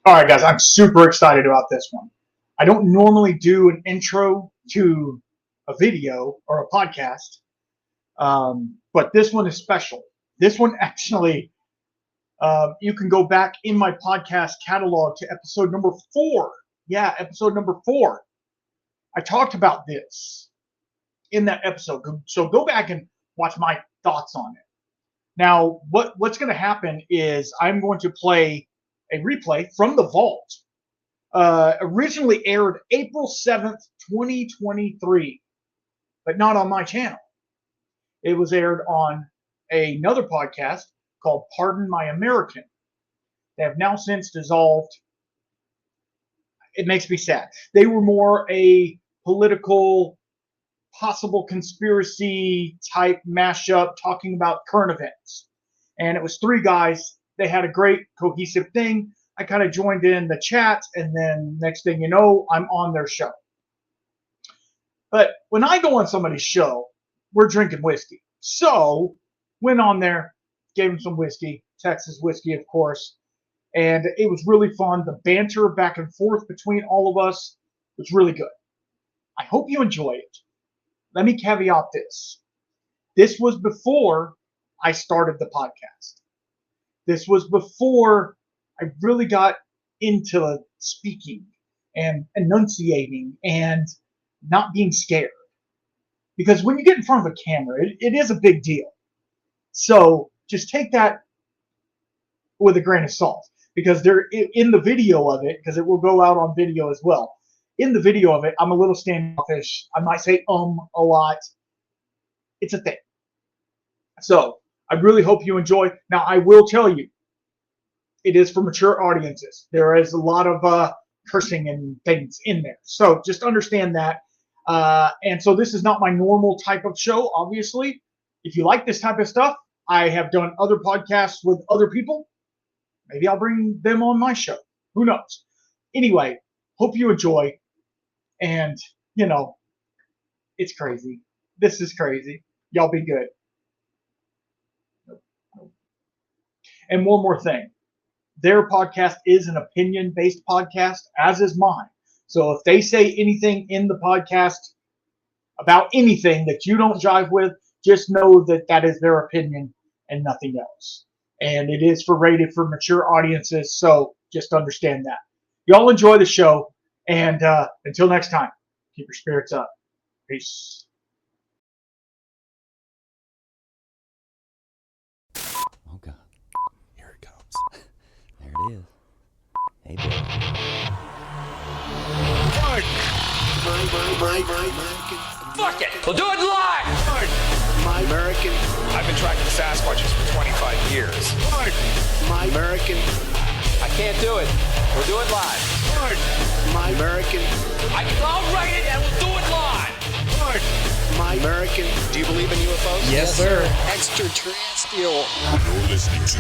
All right, guys, I'm super excited about this one. I don't normally do an intro to a video or a podcast, but this one is special. This one actually, you can go back in my podcast catalog to episode number 4. Yeah, episode number 4. I talked about this in that episode. So go back and watch my thoughts on it. Now, what's going to happen is I'm going to play a replay from the vault. Originally aired April 7th, 2023, but not on my channel. It was aired on another podcast called Pardon My American. They have now since dissolved. It makes me sad. They were more a political, possible conspiracy type mashup talking about current events. And it was 3 guys. They had a great cohesive thing. I kind of joined in the chat, and then next thing you know, I'm on their show. But when I go on somebody's show, we're drinking whiskey. So went on there, gave them some whiskey, Texas whiskey, of course. And it was really fun. The banter back and forth between all of us was really good. I hope you enjoy it. Let me caveat this. This was before I started the podcast. This was before I really got into speaking and enunciating and not being scared. Because when you get in front of a camera, it is a big deal. So just take that with a grain of salt. Because there, in the video of it, because it will go out on video as well, in the video of it, I'm a little standoffish. I might say a lot. It's a thing. So I really hope you enjoy. Now, I will tell you, it is for mature audiences. There is a lot of cursing and things in there. So just understand that. And so this is not my normal type of show, obviously. If you like this type of stuff, I have done other podcasts with other people. Maybe I'll bring them on my show. Who knows? Anyway, hope you enjoy. And, you know, it's crazy. This is crazy. Y'all be good. And one more thing. Their podcast is an opinion-based podcast, as is mine. So if they say anything in the podcast about anything that you don't jive with, just know that that is their opinion and nothing else. And it is rated for mature audiences, so just understand that. Y'all enjoy the show, and until next time, keep your spirits up. Peace. Oh, God. Here it comes. There it is. Hey, baby. Fuck it! We'll do it live! My American. I've been tracking Sasquatches for 25 years. My American. I can't do it. We'll do it live. My American. I'll write it and we'll do it live. My American. Do you believe in UFOs? Yes, sir. Extraterrestrial. You're listening to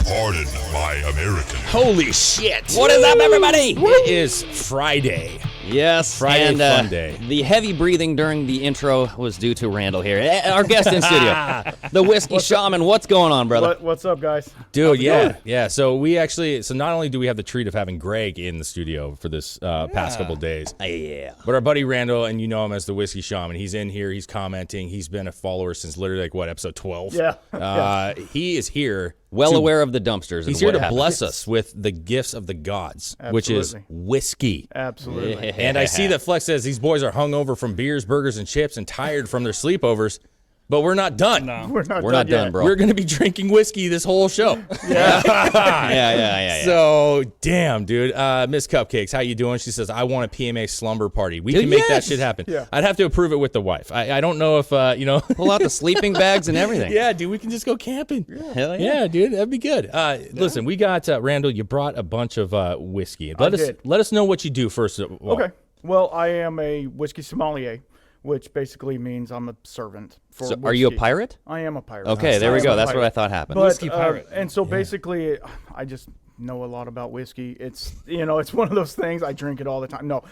Pardon My American. Holy shit! What is up, everybody? It is Friday. Yes, Friday and fun day. The heavy breathing during the intro was due to Randall here, our guest in studio, the Whiskey Shaman. What's going on, brother? What's up, guys? Dude, yeah. So not only do we have the treat of having Greg in the studio for this past couple days, Yeah. but our buddy Randall, and you know him as the Whiskey Shaman, he's in here, he's commenting, he's been a follower since literally episode 12. Yeah. He is here. Well aware of the dumpsters. He's and here what to happens. bless us with the gifts of the gods, which is Absolutely. whiskey. Absolutely. And I see that Flex says these boys are hungover from beers, burgers, and chips and tired from their sleepovers, but we're not done. We're not done, yet. bro. We're going to be drinking whiskey this whole show. Yeah. So, damn, dude. Miss Cupcakes, how you doing? She says, I want a PMA slumber party. We can make that yes. shit happen. Yeah. I'd have to approve it with the wife. I don't know if, Pull out the sleeping bags and everything. Yeah, dude, we can just go camping. Hell yeah. Yeah, dude, that'd be good. Listen, we got, Randall, you brought a bunch of whiskey. Let us know what you do first of all. Okay. Well, I am a whiskey sommelier, which basically means I'm a servant for So, are you a whiskey. pirate? I am a pirate. Okay, there we I am go. a That's what pirate. I thought happened. But, Whiskey pirate. And so basically, I just know a lot about whiskey. It's it's one of those things. I drink it all the time. No,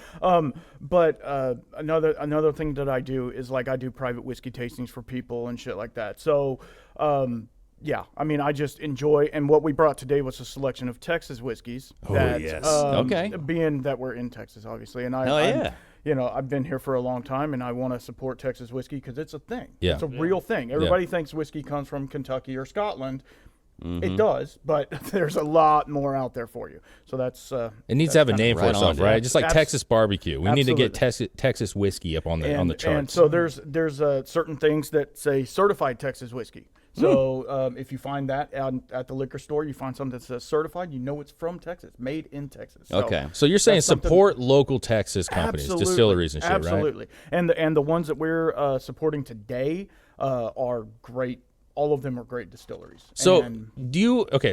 but another thing that I do is I do private whiskey tastings for people and shit like that. So Yeah, I mean, I just enjoy, and what we brought today was a selection of Texas whiskeys. That, yes. Okay. Being that we're in Texas, obviously, and Hell yeah. I've been here for a long time, and I want to support Texas whiskey because it's a thing. Yeah. It's a real thing. Everybody thinks whiskey comes from Kentucky or Scotland. It does, but there's a lot more out there for you. So that's it needs to have a name for right itself, on, right? dude. Just like Texas barbecue. We need to get Absolutely. Texas whiskey up on the charts. And so there's certain things that say certified Texas whiskey. So if you find that at the liquor store, you find something that says certified, you know it's from Texas, made in Texas. So Okay. So you're saying that's something- support local Texas companies, Absolutely. distilleries and shit, right? Absolutely. And the ones that we're supporting today are great. All of them are great distilleries. So And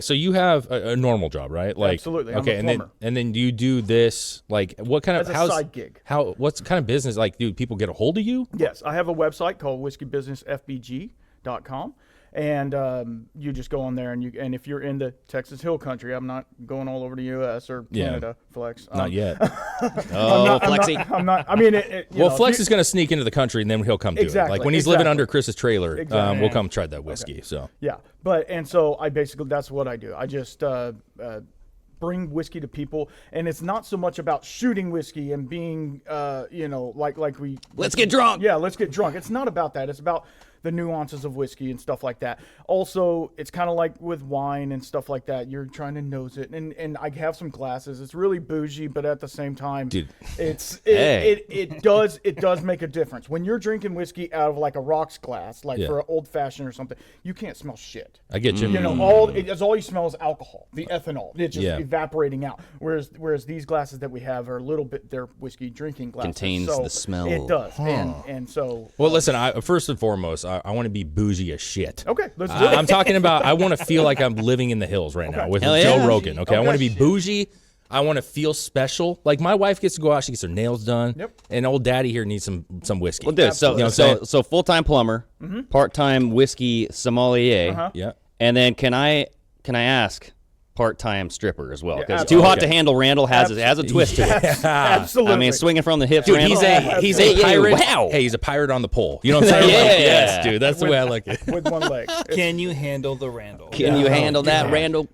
so you have a normal job, right? Like Absolutely. I'm Okay, a and then plumber. do you do this like what kind of As a side gig. What's kind of business like? Do people get a hold of you? yes, I have a website called whiskeybusinessfbg.com. And you just go on there, and if you're in the Texas Hill Country, I'm not going all over the U.S. or Canada, Flex. Not yet. Oh, Flexi. I'm not. I mean, Well, Flex is going to sneak into the country, and then he'll come do it. Exactly, Like when he's living exactly. under Chris's trailer, Exactly. we'll come try that whiskey. So Yeah, and so that's what I do. I just bring whiskey to people, and it's not so much about shooting whiskey and being, like we. Let's get drunk. Yeah, let's get drunk. It's not about that. It's about the nuances of whiskey and stuff like that. Also, it's kind of like with wine and stuff like that. You're trying to nose it, and I have some glasses. It's really bougie, but at the same time, Dude. it does make a difference when you're drinking whiskey out of like a rocks glass, like for an old fashioned or something. You can't smell shit. I get you. You know, all you smell is alcohol, the ethanol. It's just evaporating out. Whereas these glasses that we have are a little bit, they're whiskey drinking glasses. Contains so the smell. It does, and so. Well, listen. First and foremost, I want to be bougie as shit. Okay, let's do it. I'm talking about. I want to feel like I'm living in the hills right now with Hell Joe yeah. Rogan. Okay, I Okay. want to be bougie. I want to feel special. Like my wife gets to go out, she gets her nails done. Yep. And old daddy here needs some whiskey. Well, dude, so You know what I'm saying? so full-time plumber, part-time whiskey sommelier, Yeah. and then can I ask part-time stripper as well? Yeah, Because absolutely. Too Hot to Handle Randall has a twist to it. Absolutely. I mean, swinging from the hips, Dude, Randall. he's a pirate. Wow. Hey, he's a pirate on the pole. You know what I'm saying? Yeah. Like, yes, dude. That's the way I like it. with one leg. Can you handle the Randall? Can you handle that, Randall?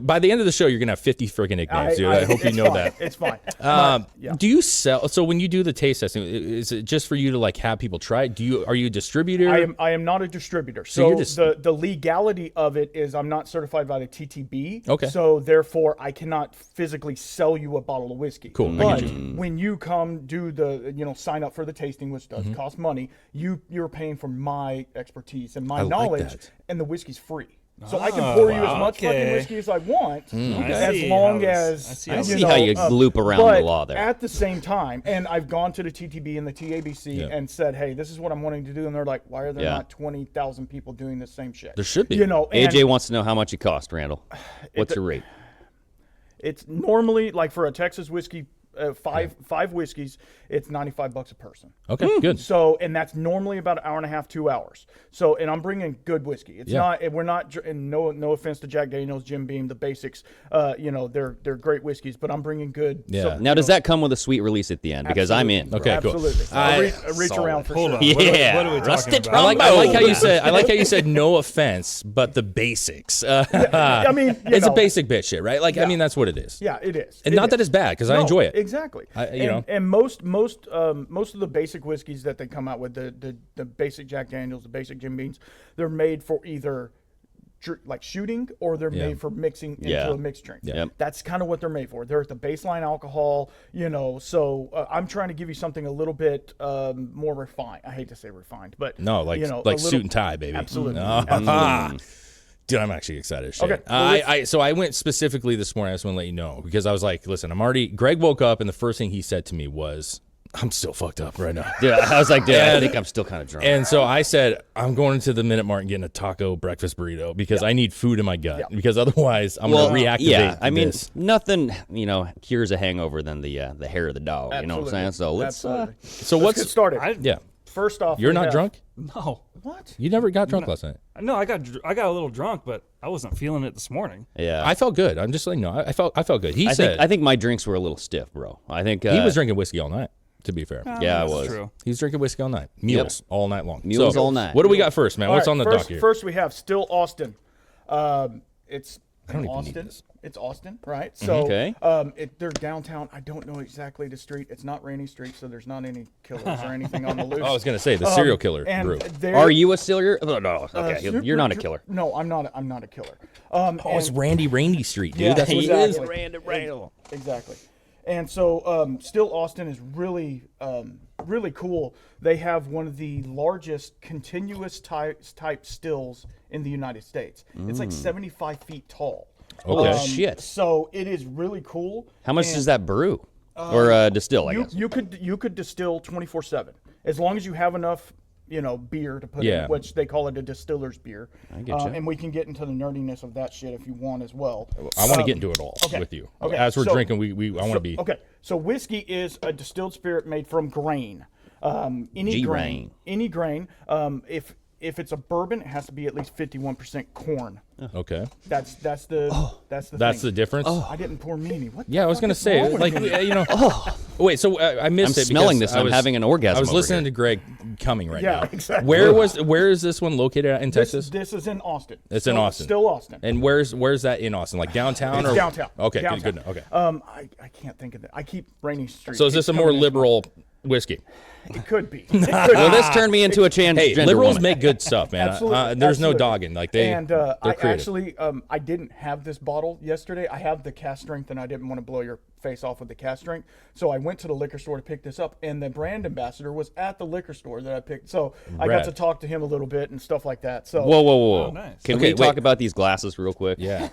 By the end of the show, you're gonna have 50 freaking nicknames, dude. I hope you it's know fine. that. It's fine. Yeah. Do you sell? So when you do the taste testing, is it just for you to like have people try it? Are you a distributor? I am not a distributor. So you're just- the legality of it is I'm not certified by the TTB. Okay. So therefore I cannot physically sell you a bottle of whiskey. Cool, I But get when you come do the sign up for the tasting, which does cost money, you're paying for my expertise and my like knowledge, that. and the whiskey's free. So I can pour you as much okay. fucking whiskey as I want, I as see long how as this- I I see see how you loop around the but law there. At the same time, and I've gone to the TTB and the TABC and said, "Hey, this is what I'm wanting to do," and they're like, "Why are there Yeah. not 20,000 people doing the same shit?" There should be. You know, and AJ wants to know how much it cost, Randall. What's your rate? it's normally like for a Texas whiskey, five whiskeys, it's $95 a person. Okay, good. So, and that's normally about an hour and a half, 2 hours. So, and I'm bringing good whiskey. It's not, we're not, and no offense to Jack Daniels, Jim Beam, the basics, they're great whiskeys, but I'm bringing good. Yeah. So, Now, does that come with a sweet release at the end? Because I'm in. Okay, cool. absolutely. I'll reach around for Hold sure. on. Yeah. What are we talking about? I like how you said. I like how you said no offense, but the basics. I mean, it's a basic bitch shit, right? Like, I mean, that's what it is. Yeah, it is. And not that it's bad, because I No, enjoy it. Exactly. know. And most of the basic whiskeys that they come out with, the basic Jack Daniels, the basic Jim Beams, they're made for either like shooting or they're made for mixing into a mixed drink. Yeah. Yep. That's kind of what they're made for. They're at the baseline alcohol, so I'm trying to give you something a little bit more refined. I hate to say refined, but No, like a like little- suit and tie, baby. Absolutely. Dude, I'm actually excited as shit. Okay, well, So I went specifically this morning. I just want to let you know because I was like, listen, Greg woke up and the first thing he said to me was, I'm still fucked up right now. Dude, I was like, dude, I think I'm still kind of drunk. And so I said, I'm going into the Minute Mart and getting a taco breakfast burrito because I need food in my gut because other's I'm going to reactivate Yeah, I mean, this. nothing, cures a hangover than the hair of the dog. You know what I'm saying? So let's. Absolutely. So Let's get started. Yeah. First off, You're we not have- drunk? No. What? You never got drunk last night. No, I got a little drunk, but I wasn't feeling it this morning. Yeah. I felt good. I'm just letting you know. I felt good. I think my drinks were a little stiff, bro. I think he was drinking whiskey all night, to be fair. Yeah, I That's was. True. He was drinking whiskey all night. Mules all night long. Mules So, all night. What do we got first, man? What's All on the right, dock here? First, we have Still Austin. It's I don't in even need Austin. this. It's Austin, right? So Okay. they're downtown. I don't know exactly the street. It's not Rainy Street, so there's not any killers or anything on the loose. Oh, I was gonna say the serial killer and brew. there- Are you a serial? Oh, no. Okay, super you're not a dr- killer. No, I'm not. I'm not a killer. Oh, it's Randy Rainey Street, dude. Yeah, That's what exactly. it is. Exactly. And so, still Austin is really, really cool. They have one of the largest continuous type stills in the United States. It's like 75 feet tall. Okay. Shit. So it is really cool. How much And does that brew or distill? I guess. you could distill 24/7 as long as you have enough, beer to put Yeah. in, which they call it a distiller's beer. I get you. And we can get into the nerdiness of that shit if you want as well. I want to get into it all okay. with you. Okay, As we're so- drinking, I want to be. Okay, so whiskey is a distilled spirit made from grain. Any G-rain. grain. If it's a bourbon, it has to be at least 51% corn. Okay. That's the That's thing. the difference. I didn't pour meanie. What? Yeah, I was the gonna fuck is say, wrong with like, me? Wait. So I missed I'm it. smelling because this and I'm having an orgasm I was over listening here. to Greg coming right Yeah, now. exactly. Where is this one located at in Texas? This is in Austin. It's in Austin. Still Austin. And where's that in Austin? Like downtown It's or downtown. Okay, Downtown. good. Okay. I can't think of it. I keep Rainy Street. So is this It's a more coming in. liberal whiskey? It could be. It could Well, be. this turned me into a transgender Hey, liberals woman. make good stuff, man. Absolutely. There's no absolutely. dogging. Like they're I creative. actually I didn't have this bottle yesterday. I have the cast strength, and I didn't want to blow your face off with the cast strength. So I went to the liquor store to pick this up, and the brand ambassador was at the liquor store that I picked. So I got Rad. to talk to him a little bit and stuff like that. So Whoa. nice. Can Okay, we talk wait. about these glasses real quick? Yeah,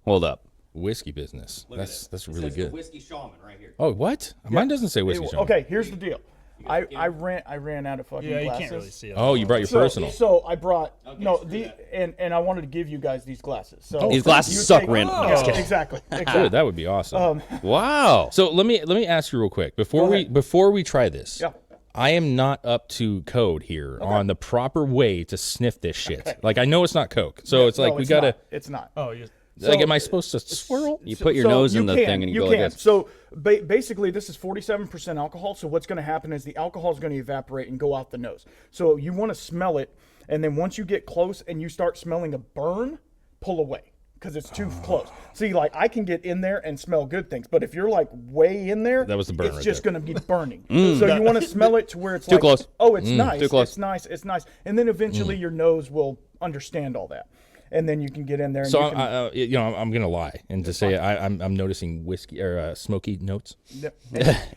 Hold up. whiskey business. That's really good. Whiskey Shaman right here. Oh, what? Mine doesn't say whiskey. Shaman. okay, here's the deal. I ran out of fucking Yeah, you glasses. can't really see it. Oh, you brought your personal. So I brought and I wanted to give you guys these glasses. So These glasses you suck, take- Randall. Oh, Just kidding. exactly. Dude, that would be awesome. Wow. So let me ask you real quick Go ahead. before we try this. Yeah. I am not up to code here on the proper way to sniff this shit. Like I know it's not Coke, so it's like No, we gotta. not. It's not. Oh, you Like, So- am I supposed to swirl? You put your nose in the thing and you go like this. So basically, this is 47% alcohol. So what's going to happen is the alcohol is going to evaporate and go out the nose. So you want to smell it, and then once you get close and you start smelling a burn, pull away because it's too close. See, like I can get in there and smell good things, but if you're like way in there, That was the burn it's right just there. going to be burning. So you want to smell it to where it's Too like, close. oh, it's nice, Too close. it's nice, it's nice, and then eventually your nose will understand all that. And then you can get in there. And So you can, I'm gonna lie and to say I'm noticing whiskey or smoky notes.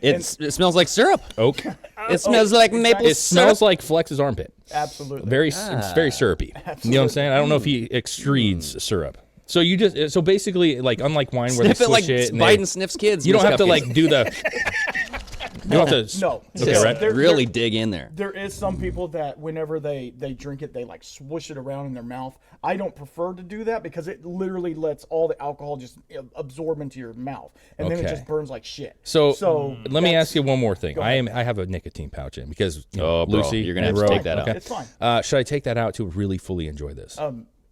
It smells like syrup. Oak. It smells like maple It syrup. smells like Flex's armpit. absolutely. It's very syrupy. You know what I'm saying? I don't know if he extredes syrup. So you just basically like unlike wine where Sniff they it like swish it and Biden sniffs kids. you don't Miss have to Cupcakes. like do the. You don't have to. No. Okay, Just right. really dig in there. There is some people that whenever they drink it, they like swoosh it around in their mouth. I don't prefer to do that because it literally lets all the alcohol just absorb into your mouth, and then it Okay. just burns like shit. So, let me that's- ask you one more thing. Go I ahead. have a nicotine pouch in because Oh, bro, Lucy, you're gonna have to Monroe, take that out. It's fine. Should I take that out to really fully enjoy this?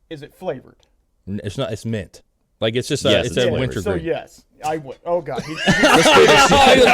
Is it flavored? It's not. It's mint. Like it's just Yes, it's it's a flavored. winter So green. yes, I would. Oh god. Oh, he was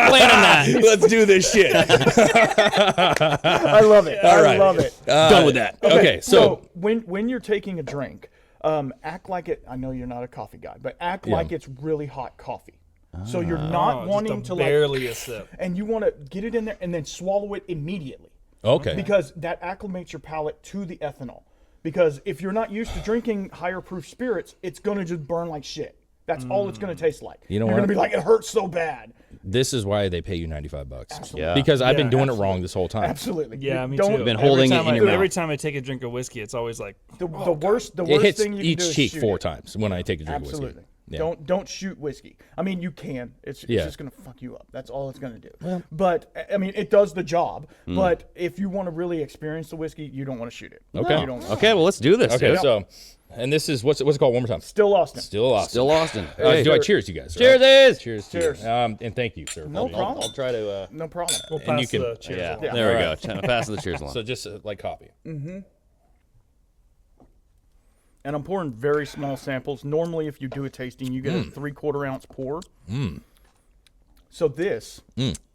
planning that. Let's do this shit. I love it. I love it. Done with that. Okay, so when you're taking a drink, act like it. I know you're not a coffee guy, but act like it's really hot coffee. So you're not wanting to like, barely a sip. and you want to get it in there and then swallow it immediately. okay. Because that acclimates your palate to the ethanol. Because if you're not used to drinking higher proof spirits, it's going to just burn like shit. That's all it's going to taste like. You know You're what? going to be like, it hurts so bad. This is why they pay you $95. Absolutely. Yeah. Because I've been Yeah, doing it wrong this whole time. Absolutely. Yeah, me Don't- too. Been holding it in your mouth. Every time I take a drink of whiskey, it's always like, The worst It hits thing you can do each is cheek shoot 4 it. times when I take a drink of Absolutely. whiskey. Yeah. Don't shoot whiskey. I mean, you can. It's Yeah. just going to fuck you up. That's all it's going to do. But I mean, it does the job. But if you want to really experience the whiskey, you don't want to shoot it. Okay. You don't. Okay, well, let's do this. Okay, dude. so, and this is what's it called one more time? Still Austin. Still awesome. Still Austin. Do I Hey. cheers you guys? Cheers, right? is. Cheers. Cheers. To you. And thank you, sir. No problem. I'll try to. No problem. we'll And you pass can- the cheers Yeah, along. there we All go. Pass the cheers along. So just like coffee. And I'm pouring very small samples. Normally, if you do a tasting, you get a 3/4 ounce pour. So this,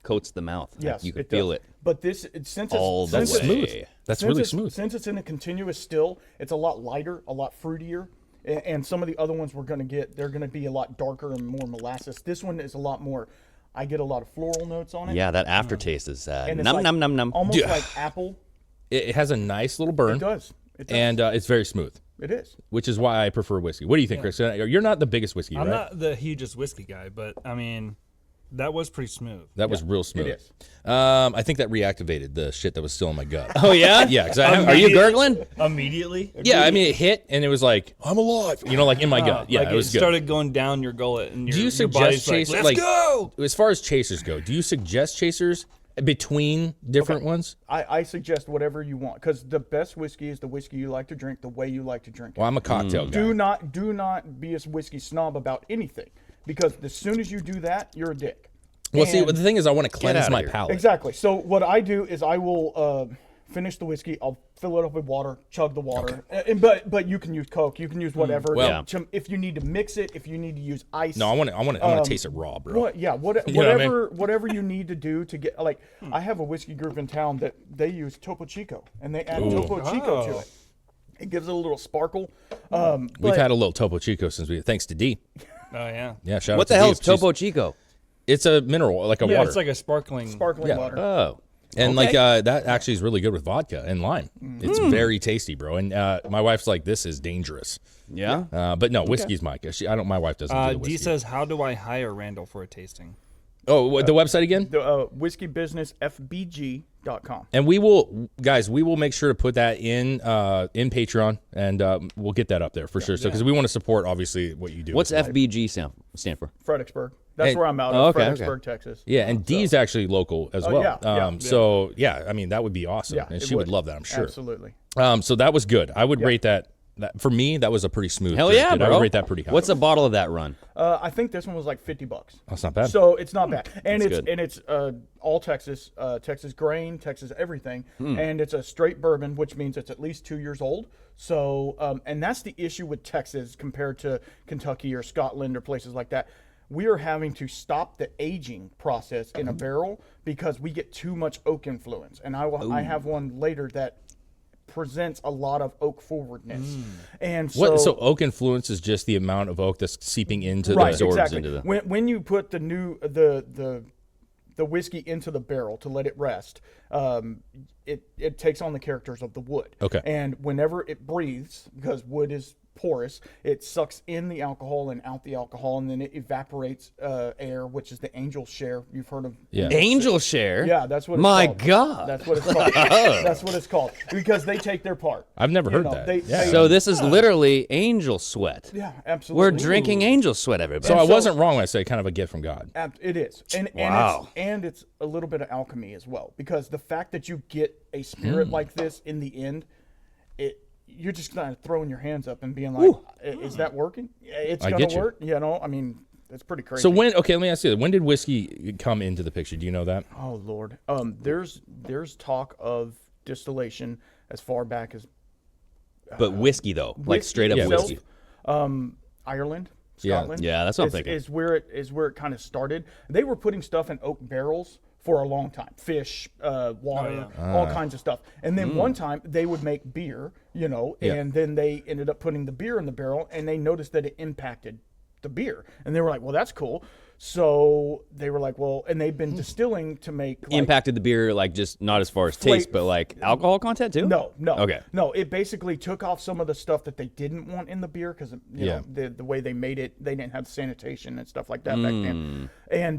Coats the mouth. yes, You can it feel does. it But this, since all it's the since way. it's- That's since really it's- smooth. Since it's in a continuous still, it's a lot lighter, a lot fruitier. And some of the other ones they're gonna be a lot darker and more molasses. This one is a lot more. I get a lot of floral notes on it. Yeah, that aftertaste is and it's num like num num num. almost like apple. It has a nice little burn. It does. And it's very smooth. It is. Which is why I prefer whiskey. What do you think, Chris? You're not the biggest whiskey, I'm right? not the hugest whiskey guy, but I mean, that was pretty smooth. That was real smooth. It is. I think that reactivated the shit that was still in my gut. Oh yeah, Yeah, 'cause Are you gurgling? Immediately? Yeah, I mean, it hit, and it was like, I'm alive. You know, like in my gut. Yeah, like it was good. started going down your gullet, and Do you your body's suggest chasers? Let's go! As far as chasers go, do you suggest chasers between different ones? I suggest whatever you want, because the best whiskey is the whiskey you like to drink, the way you like to drink it. Well, I'm a cocktail guy. Do not be a whiskey snob about anything, because as soon as you do that, you're a dick. Well, see, And- the thing is, I want to cleanse outta my here. palate. Exactly. So what I do is I will finish the whiskey. I'll fill it up with water, chug the water. But you can use Coke. You can use whatever. Well- If you need to mix it, if you need to use ice. No, I want to taste it raw, bro. Whatever you need to do to get like I have a whiskey group in town that they use Topo Chico and they add Topo Chico to it. It gives it a little sparkle. We've had a little Topo Chico thanks to D. Oh, yeah. Yeah, shout out What to the D. hell is She's- Topo Chico? It's a mineral, like a Yeah, water. it's like a sparkling water. Oh, And Okay. like that actually is really good with vodka and lime. It's very tasty, bro. And my wife's like, this is dangerous. yeah. But no, whiskey's my. My wife doesn't do the whiskey. D says, how do I hire Randall for a tasting? Oh, what, the website again? The whiskeybusinessfbg.com. And we will make sure to put that in Patreon, and we'll get that up there for sure. So because we want to support obviously what you do. What's with life. FBG stand for? Fredericksburg. That's Hey. where I'm out Oh, of, okay, Fredericksburg, Texas. Yeah, and Dee's actually local as well. yeah. So yeah, I mean that would be awesome, Yeah, and it she would would. love that, I'm sure. Absolutely. So that was good. I would rate that. For me, that was a pretty smooth. Hell drink, yeah, dude. bro. I would rate that pretty high. What's a bottle of that run? I think this one was like $50. That's not bad. So it's not bad, and That's it's good. all Texas, Texas grain, Texas everything, Hmm. and it's a straight bourbon, which means it's at least 2 years old. So, and that's the issue with Texas compared to Kentucky or Scotland or places like that. We are having to stop the aging process in a barrel because we get too much oak influence, and I have one later that presents a lot of oak forwardness, and so So oak influence is just the amount of oak that's seeping into right, the exactly. into the- When you put the whiskey into the barrel to let it rest, it takes on the characters of the wood. Okay. And whenever it breathes, because wood is porous, it sucks in the alcohol and out the alcohol, and then it evaporates air, which is the angel share. You've heard of? Yeah. Angel share. Yeah, that's what it's My called. God. That's what it's called. That's what it's called because they take their part. I've never heard know, that. they- Yeah. they- So this is literally angel sweat. Yeah, absolutely. We're drinking angel sweat, everybody. So I so- wasn't wrong when I say kind of a gift from God. It is, and Wow. and it's a little bit of alchemy as well, because the fact that you get a spirit like this in the end, you're just kind of throwing your hands up and being like, "Is that working? It's I gonna get you. work." You know, I mean, it's pretty crazy. So let me ask you, when did whiskey come into the picture? Do you know that? oh Lord, there's talk of distillation as far back as But whiskey though, like whiskey straight up itself, whiskey. Ireland, Yeah. Scotland. Yeah, that's what I'm thinking. Is where it kind of started. They were putting stuff in oak barrels for a long time, fish, water, all kinds of stuff. And then one time they would make beer, and then they ended up putting the beer in the barrel, and they noticed that it impacted the beer, and they were like, "Well, that's cool." So they were like, "Well," and they've been distilling to make Impacted the beer, like just not as far as taste, but like alcohol content too. No. Okay. No, it basically took off some of the stuff that they didn't want in the beer because know, the way they made it, they didn't have sanitation and stuff like that back then.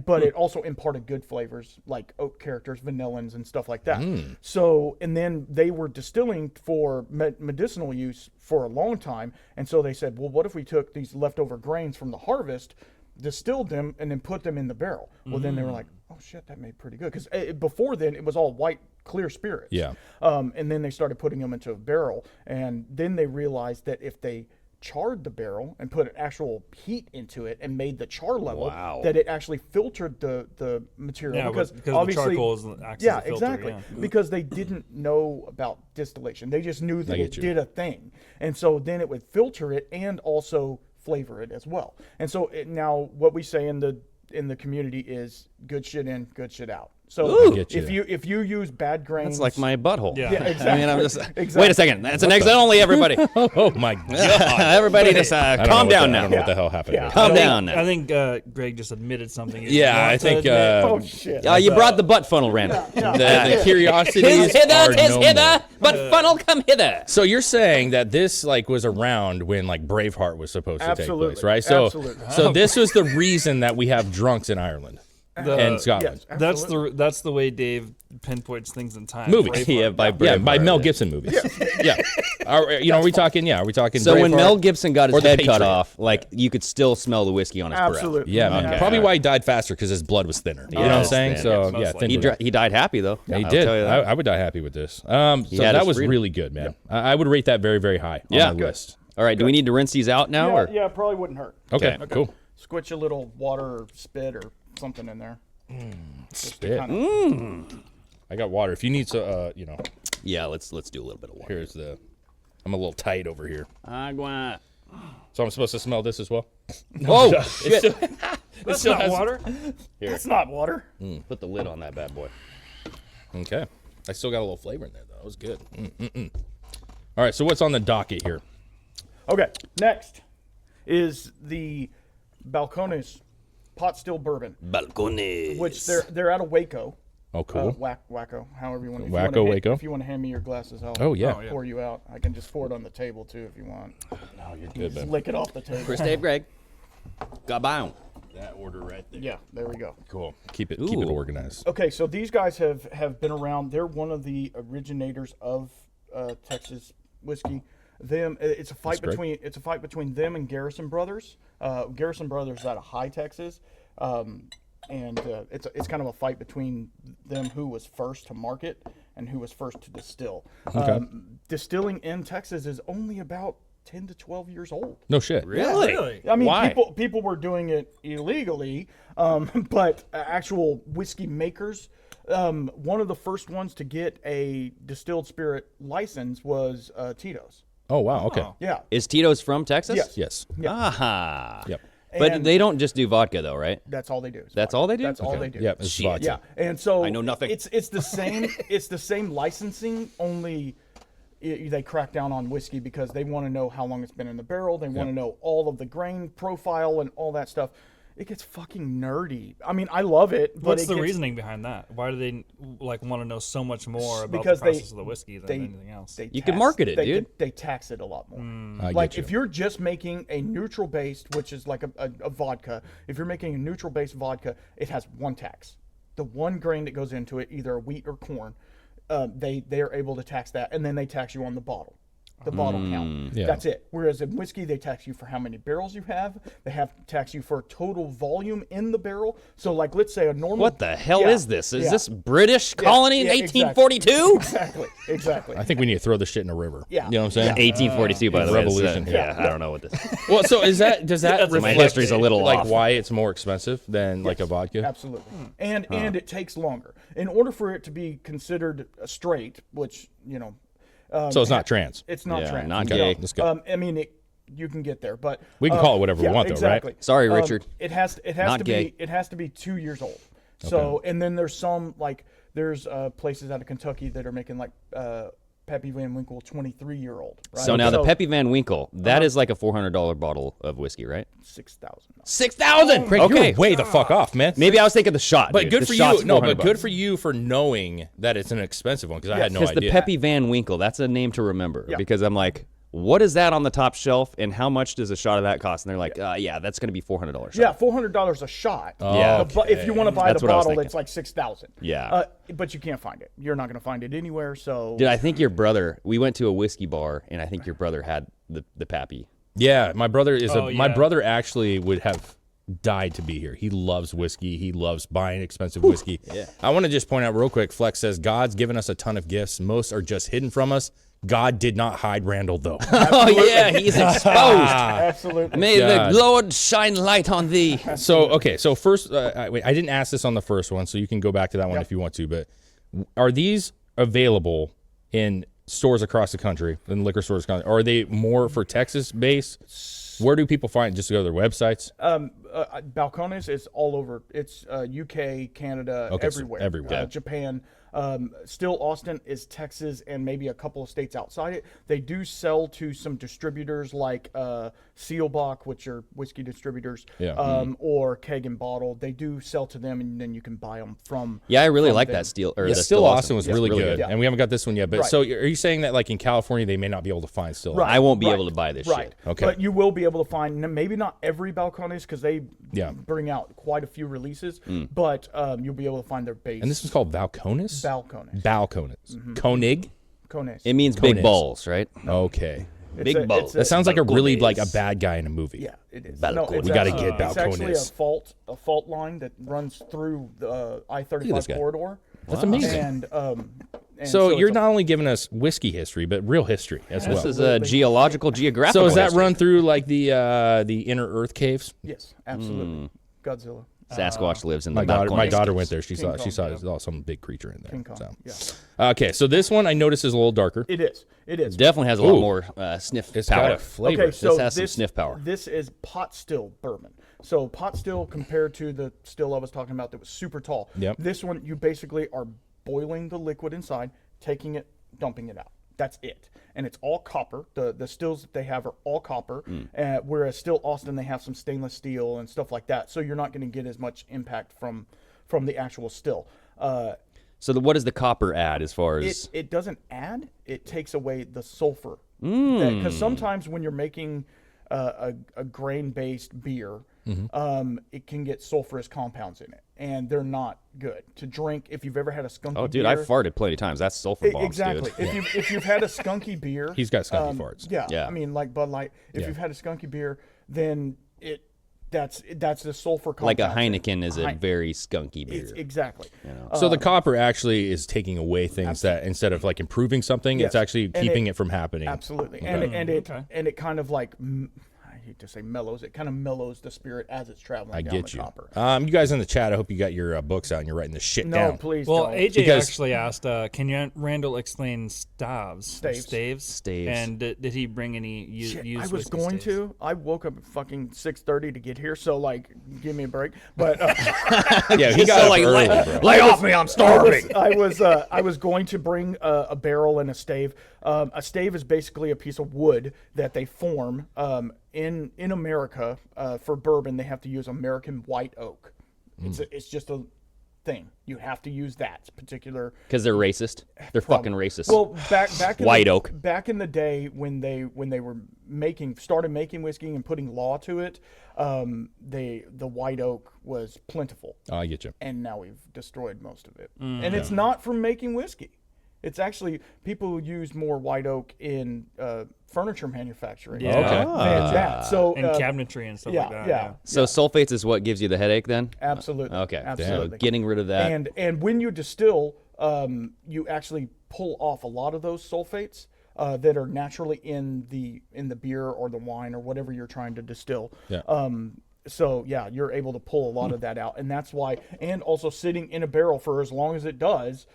But it also imparted good flavors like oak characters, vanillins, and stuff like that. So, and then they were distilling for medicinal use for a long time, and so they said, well, what if we took these leftover grains from the harvest, distilled them, and then put them in the barrel? Well, then they were like, oh shit, that made pretty good, because before then it was all white clear spirits. Yeah. And then they started putting them into a barrel, and then they realized that if they charred the barrel and put actual heat into it and made the char level, that it actually filtered the material. Yeah, because the obviously charcoal acts as a filter, exactly. yeah. Because they didn't know about distillation. They just knew that get it you. did a thing. And so then it would filter it and also flavor it as well. And so now what we say in the community is good shit in, good shit out. So get you. if you use bad grains, That's like my butthole. Yeah. yeah, exactly. I mean, I'm just. Exactly. Wait a second. That's an exit only, everybody. Oh my god! Everybody, just I don't calm know what down the- I now. don't know what the hell happened. Yeah. here. Calm down now. I think Greg just admitted something. he Yeah, didn't want I to think admit. Oh shit! You brought the butt funnel, Randall. the curiosities Tis hither, are tis no hither, more. but funnel come hither. So you're saying that this like was around when like Braveheart was supposed to Absolutely. take place, right? So Absolutely. so this was the reason that we have drunks in Ireland and Scotland. Yes, That's absolutely. that's the way Dave pinpoints things in time. Movies. Braveheart. Yeah, by Yeah, by Braveheart, Mel yeah. Gibson movies. Yeah. Are we talking? Yeah, are we talking? So when Braveheart? Mel Gibson got Or his The head cut Patriot. off, like you could still smell the whiskey on his breath. Absolutely. Yeah, man. Okay. Probably why he died faster because his blood was thinner. You know what I'm Yes, saying? man. So Yes, most yeah, likely. thinner. He died happy though. He I'll did. tell you that. I would die happy with this. So had that his was freedom. really good, man. I would rate that very, very high Yeah. on my list. All right, do we need to rinse these out now? Yeah, Or? yeah, probably wouldn't hurt. Okay, cool. Squitch a little water or spit or something in there. Spit. Kinda- I got water. If you need to, Yeah, let's do a little bit of water. here's the. I'm a little tight over here, Agua. so I'm supposed to smell this as well. Oh shit! That's not water. That's not water. Put the lid on that bad boy. Okay, I still got a little flavor in there though. That was good. All right, so what's on the docket here? Okay, next is the Balcones pot still bourbon, Balcones. which they're out of Waco. Oh, cool. Wacko, however you want. If Wacko, you wanna Waco? If you want to hand me your glasses, I'll Oh, yeah. pour you out. I can just pour it on the table too if you want. No, you're You good, just man. lick it off the table. Chris Dave Greg. Gabow. That order right there. Yeah, there we go. Cool. Keep it Ooh. organized. Okay, so these guys have been around. They're one of the originators of Texas whiskey. It's a fight great. between them and Garrison Brothers. Garrison Brothers is out of High, Texas, and it's kind of a fight between them who was first to market and who was first to distill. Okay. Distilling in Texas is only about 10 to 12 years old. No shit. Really? I mean, Why? people were doing it illegally, but actual whiskey makers. One of the first ones to get a distilled spirit license was Tito's. Oh wow. Okay. Yeah. Is Tito's from Texas? Yes. Yes. Aha. Yep. But And- they don't just do vodka though, right? That's all they do. is That's vodka. all they do? That's all Okay. they do. Yep. It's Shit. vodka. Yeah, and so I know nothing. It's the same. It's the same licensing. Only they crack down on whiskey because they want to know how long it's been in the barrel. They want to know all of the grain profile and all that stuff. It gets fucking nerdy. I mean, I love it. But What's it the gets, reasoning behind that? Why do they want to know so much more about Because the they- process of the whiskey than they- anything else? They You can market it, they, dude. They tax it a lot more. I Like get you. if you're just making a neutral based, which is like a vodka. If you're making a neutral based vodka, it has one tax. The one grain that goes into it, either wheat or corn, they are able to tax that, and then they tax you on the bottle. The bottle count. Yeah. That's it. Whereas in whiskey, they tax you for how many barrels you have. They have tax you for total volume in the barrel. So, like, let's say a normal. What the hell Yeah, is this? Is yeah. this British colony in yeah, 1842? Exactly. I think we need to throw this shit in a river. Yeah. You know what I'm saying? 1842, by the way. Revolution. Yeah, I don't know what this is. Well, so does that reflect My history's a little like off. why it's more expensive than like a vodka? Absolutely. And it takes longer. In order for it to be considered a straight, which, you know, So it's not trans. it's not Yeah, trans. not No. gay. Let's go. I mean, you can get there, but We can call it whatever we want, though, right? exactly. Sorry, Richard. It has Not to gay. be 2 years old. So and then there's some like there's places out of Kentucky that are making like Peppy Van Winkle 23-year-old. Right? So now the Peppy Van Winkle, that is like a $400 bottle of whiskey, right? $6,000. 6,000. Craig, Okay. you're way the fuck off, man. Maybe I was thinking the shot. But dude. good The for shot's you. No, 400 but good bucks. for you for knowing that it's an expensive one because I had no Because idea. the Peppy Van Winkle, that's a name to remember. Yeah. Because I'm like, what is that on the top shelf, and how much does a shot of that cost? And they're like, yeah, that's going to be $400. Yeah, $400 a shot. Yeah. If you want to buy That's the what I was bottle, thinking. it's like $6,000. Yeah. But you can't find it. You're not going to find it anywhere. So Dude, I think your brother. We went to a whiskey bar, and I think your brother had the Pappy. Yeah, my brother is Oh, my yeah. brother actually would have died to be here. He loves whiskey. He loves buying expensive whiskey. Yeah. I want to just point out real quick. Flex says God's given us a ton of gifts. Most are just hidden from us. God did not hide Randall though. Oh yeah, he's exposed. absolutely. May God. the Lord shine light on thee. So okay, so first, wait, I didn't ask this on the first one, so you can go back to that one if you want to. But are these available in stores across the country and liquor stores. Are they more for Texas based? Where do people find? Just to go to their websites. Balcones is all over. It's UK, Canada, Okay, so everywhere. everywhere. Japan. Still Austin is Texas and maybe a couple of states outside it. They do sell to some distributors like Sealbach, which are whiskey distributors, or Keg and Bottle. They do sell to them, and then you can buy them from. Yeah, I really from like them. that steel. Or Yeah, the Still Austin was Yeah, really good, Yeah. and we haven't got this one yet. But Right. so, are you saying that like in California they may not be able to find Still? Right. I won't be Right. able to buy this Right. shit. Okay. But you will be able to find maybe not every Balcones because they Yeah. bring out quite a few releases, but you'll be able to find their base. And this is called Balcones. Balcones. Balcones. Koenig. Cones. It means big Cones. balls, right? Okay. Big balls. That sounds like a really Balcones. like a bad guy in a movie. Yeah, it is. Balcones. We gotta actually- get It's actually Balcones. a fault line that runs through the Look at this I-35 guy. corridor. That's amazing. And So you're it's not only giving us whiskey history, but real history as well. This is a geological, geographical. So does that history. run through like the inner Earth caves? yes, absolutely. Godzilla, Sasquatch lives in the My Balcones. daughter went there. She saw King Kong, saw some big creature in there. King Kong. So. Yeah, Okay, so this one I noticed is a little darker. it is. It is. Definitely has a lot Ooh. more sniff It's power. got a flavor. Okay, so has some sniff power. This is pot still bourbon. So pot still compared to the still I was talking about that was super tall. Yep. This one you basically are boiling the liquid inside, taking it, dumping it out. That's it. And it's all copper. The stills that they have are all copper. Whereas Still Austin, they have some stainless steel and stuff like that. So you're not going to get as much impact from the actual still. So what does the copper add as far as? It doesn't add. It takes away the sulfur. Because sometimes when you're making a grain-based beer, it can get sulfurous compounds in it, and they're not good to drink. If you've ever had a skunky Oh, dude, beer, I've farted plenty of times. That's sulfur bombs, exactly. dude. If you've had a skunky beer, He's got skunky farts. Yeah, Yeah. I mean like Bud Light. If you've had a skunky beer, then that's the sulfur Like compounds a in it. Heineken is a very skunky beer. Exactly. So the copper actually is taking away things that instead of like improving something, it's Yes. actually And keeping it from happening. Absolutely. Okay. And it kind of like I hate to say mellows. It kind of mellows the spirit as it's traveling I down get the you. copper. You guys in the chat, I hope you got your books out and you're writing this shit No, down. please Well, don't. AJ Because- actually asked, can you, Randall explain staves? Staves. Staves. And did he bring any Shit, used I was whiskey going staves? to. I woke up at fucking 6:30 to get here, so like, give me a break. But Yeah, he got like, up early, bro. lay off me, I'm starving. I was going to bring a barrel and a stave. A stave is basically a piece of wood that they form. In America, for bourbon, they have to use American white oak. It's just a thing. You have to use that particular. Because they're racist. They're fucking racist. Well, back in White the, oak. Back in the day when they were started making whiskey and putting law to it, the white oak was plentiful, Oh, I get you. and now we've destroyed most of it. And it's not from making whiskey. It's actually people use more white oak in furniture manufacturing. Yeah. Okay. than that. So And cabinetry and stuff yeah, like that. yeah. So sulfates is what gives you the headache then? Absolutely. Okay. Absolutely. So getting rid of that. And when you distill, you actually pull off a lot of those sulfates that are naturally in the beer or the wine or whatever you're trying to distill. Yeah. So yeah, you're able to pull a lot of that out, and that's why. And also sitting in a barrel for as long as it does,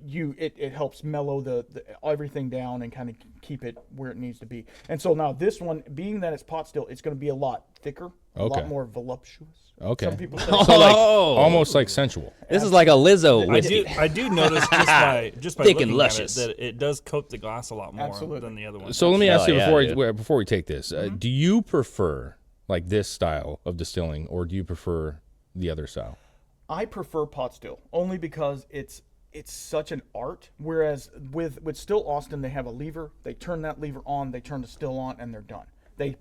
it helps mellow the everything down and kind of keep it where it needs to be. And so now this one, being that it's pot still, it's going to be a lot thicker, a Okay. lot more voluptuous. Okay. Some people say. So like almost like sensual. This is like a Lizzo whiskey. I do notice just by Thick and looking luscious. at it that it does coat the glass a lot more Absolutely. than the other one. So let me ask you yeah, before we take this, do you prefer like this style of distilling, or do you prefer the other style? I prefer pot still only because it's such an art. Whereas with Still Austin, they have a lever. They turn that lever on. They turn the still on, and they're done.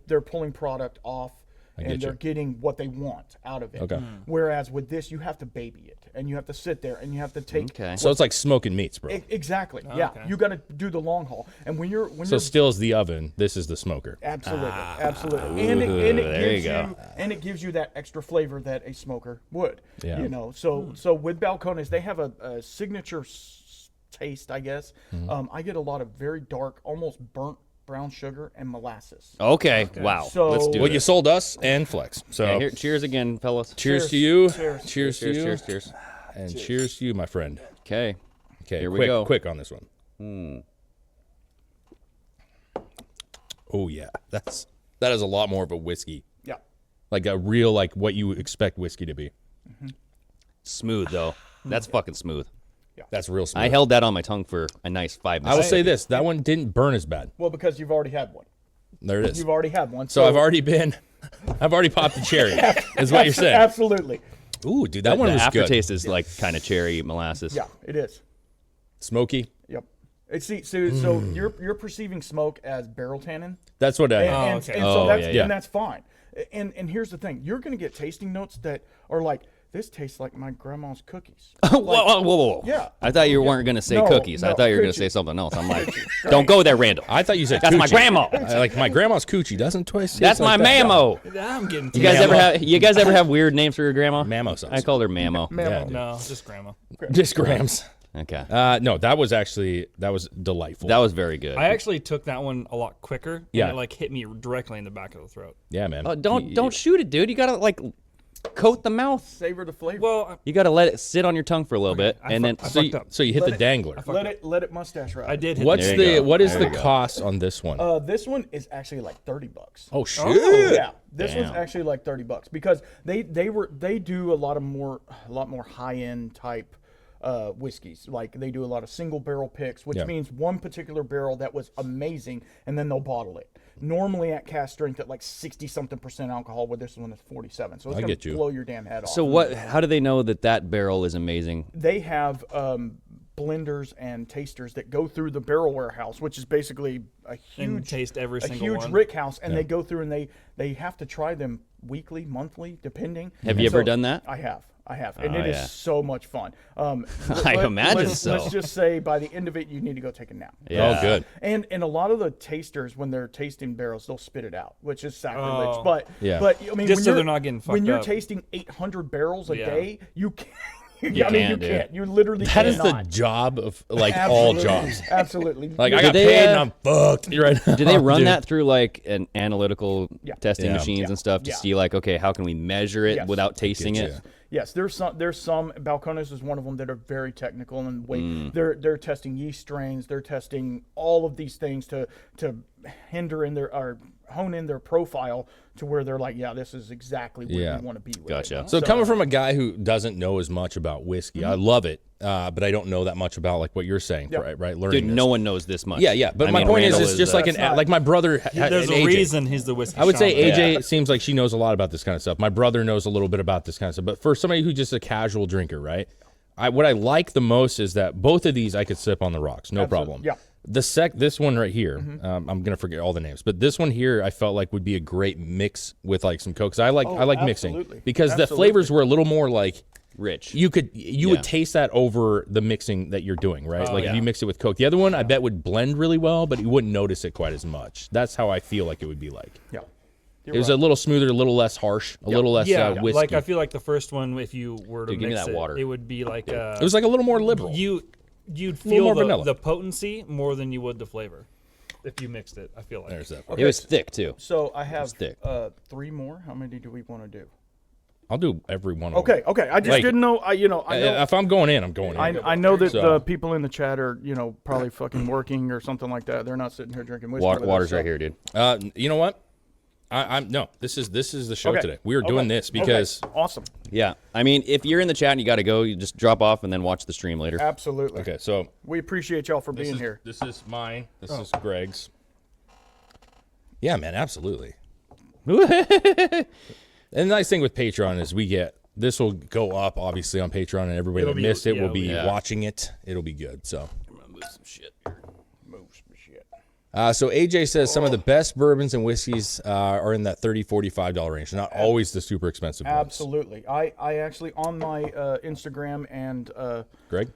They're pulling product off, get and they're you. getting what they want out of it. Okay. Whereas with this, you have to baby it, and you have to sit there, and you have to take. Okay. So it's like smoking meats, bro. Exactly. Yeah. okay. You got to do the long haul, and when you're So still is the oven. This is the smoker. absolutely, absolutely, and it gives you that extra flavor that a smoker would. Yeah. You know, so with Balcones, they have a signature taste, I guess. I get a lot of very dark, almost burnt brown sugar and molasses. Okay. Wow. So- Let's do Well, this. you sold us and Flex. So Okay, here, cheers again, fellas. cheers Cheers. to you. Cheers. Cheers to you. Cheers. And cheers to you, my friend. Okay. Okay. Here we quick, go. Quick on this one. Oh yeah, that is a lot more of a whiskey. Yeah. Like a real, like what you expect whiskey to be. Smooth though. That's fucking smooth. That's real smooth. I held that on my tongue for a nice 5 minutes. I will say this: that one didn't burn as bad. Well, because you've already had one. There it is. You've already had one. So I've already popped the cherry. Is what you're saying? Absolutely. Ooh, dude, that one the was good. aftertaste is like kind of cherry molasses. Yeah, it is. Smoky. Yep. So you're perceiving smoke as barrel tannin. That's what I. And, okay. and so that's, yeah. and that's fine. And here's the thing: you're gonna get tasting notes that are like, this tastes like my grandma's cookies. Whoa. Yeah. I thought you weren't going to say No, cookies. I no, thought you were going to coochie. say something else. I'm like, don't go there, Randall. I thought you said That's my coochie. grandma. Like my grandma's coochie doesn't taste. That's my like that. mammo. I'm getting You guys ever have weird names for your grandma? Mammo sauce. I called her Mammo. Yeah, No, just grandma. just grams. Okay. No, that was delightful. That was very good. I actually took that one a lot quicker. Yeah. And it like hit me directly in the back of the throat. yeah, man. don't shoot it, dude. You got to like coat the mouth. Savor the flavor. Well, You got to let it sit on your tongue for a little bit, and then I So fucked up. so you hit the dangler. let it mustache ride. I did hit What There you go. is There the you go. cost on this one? This one is actually like $30. Oh shit! Yeah, this one's Damn. actually like $30 because they do a lot more high end type whiskeys. Like they do a lot of single barrel picks, which Yeah. means one particular barrel that was amazing, and then they'll bottle it. Normally at cast strength at like 60-something% alcohol, where this one is 47. So it's I gonna get you. blow your damn head off. So what? How do they know that barrel is amazing? They have blenders and tasters that go through the barrel warehouse, which is basically a and huge taste every a single huge one. rick house, and they go through and they have to try them weekly, monthly, depending. Have you And ever done that? I have, and Oh, it is yeah. so much fun. I imagine so. Let's just say by the end of it, you need to go take a nap. Yeah. Oh, good. And a lot of the tasters, when they're tasting barrels, they'll spit it out, which is sacrilege. Oh. But Yeah. but I mean, Just when so you're, they're not getting when fucked you're up. tasting 800 barrels a Yeah. day, you can't. I mean, can't, you dude. can't. You literally That is the cannot. job of like all Absolutely. jobs. Absolutely. Like I Do got they, paid and I'm fucked right now. Do they run dude. that through like an analytical testing Yeah. machines and stuff to Yeah. see like, okay, how can we measure it Yes. without tasting Get it? you. Yes, there's some Balcones is one of them that are very technical and Mm. they're testing yeast strains, they're testing all of these things to hinder in their or hone in their profile to where they're like, yeah, this is exactly where Yeah. you want to be with Gotcha. it. So coming from a guy who doesn't know as much about whiskey, I love it, but I don't know that much about like what you're saying, Yep. right? Learning Dude, this. no one knows this much. Yeah. But I my mean, point Randall is, it's just like not- like my brother. There's and a AJ. reason he's the whiskey. I would say shaman. AJ seems like she knows a lot about this kind of stuff. My brother knows a little bit about this kind of stuff. But for somebody who's just a casual drinker, right? What I like the most is that both of these I could sip on the rocks, no problem. Yeah. This one right here, I'm gonna forget all the names, but this one here I felt like would be a great mix with like some Coke. 'Cause I like mixing absolutely. because the Absolutely. flavors were a little more like Rich. you Yeah. would taste that over the mixing that you're doing, right? Like if yeah. you mix it with Coke. The other one I bet would blend really well, but you wouldn't notice it quite as much. That's how I feel like it would be like. Yeah. It was a little smoother, a little less harsh, a little less Yeah, whiskey. like I feel like the first one, if you were to Dude, give me mix that it, water. it would be like it was like a little more liberal. you'd little more feel vanilla. the potency more than you would the flavor if you mixed it. I feel like There's that. It was thick too. So I have thick. 3 more. How many do we want to do? I'll do every one of them. Okay. I just Like- didn't know. I know. If I'm going in, I'm going in. I know that So- the people in the chat are, probably fucking working or something like that. They're not sitting here drinking whiskey. with us, Water's so- right here, dude. You know what? I'm no. This is the show Okay. today. We are doing this because Okay. Awesome. Yeah. I mean, if you're in the chat and you got to go, you just drop off and then watch the stream later. Absolutely. okay. So We appreciate y'all for being here. This is mine. This is Greg's. Yeah, man, absolutely. And the nice thing with Patreon is this will go up obviously on Patreon, and everybody It'll that be- missed it yeah, will be yeah. watching it. It'll be good. So. Move some shit. So AJ says some of the best bourbons and whiskeys are in that $30-$45 range. Not always the super expensive ones. Absolutely. I actually, on my Instagram and Greg?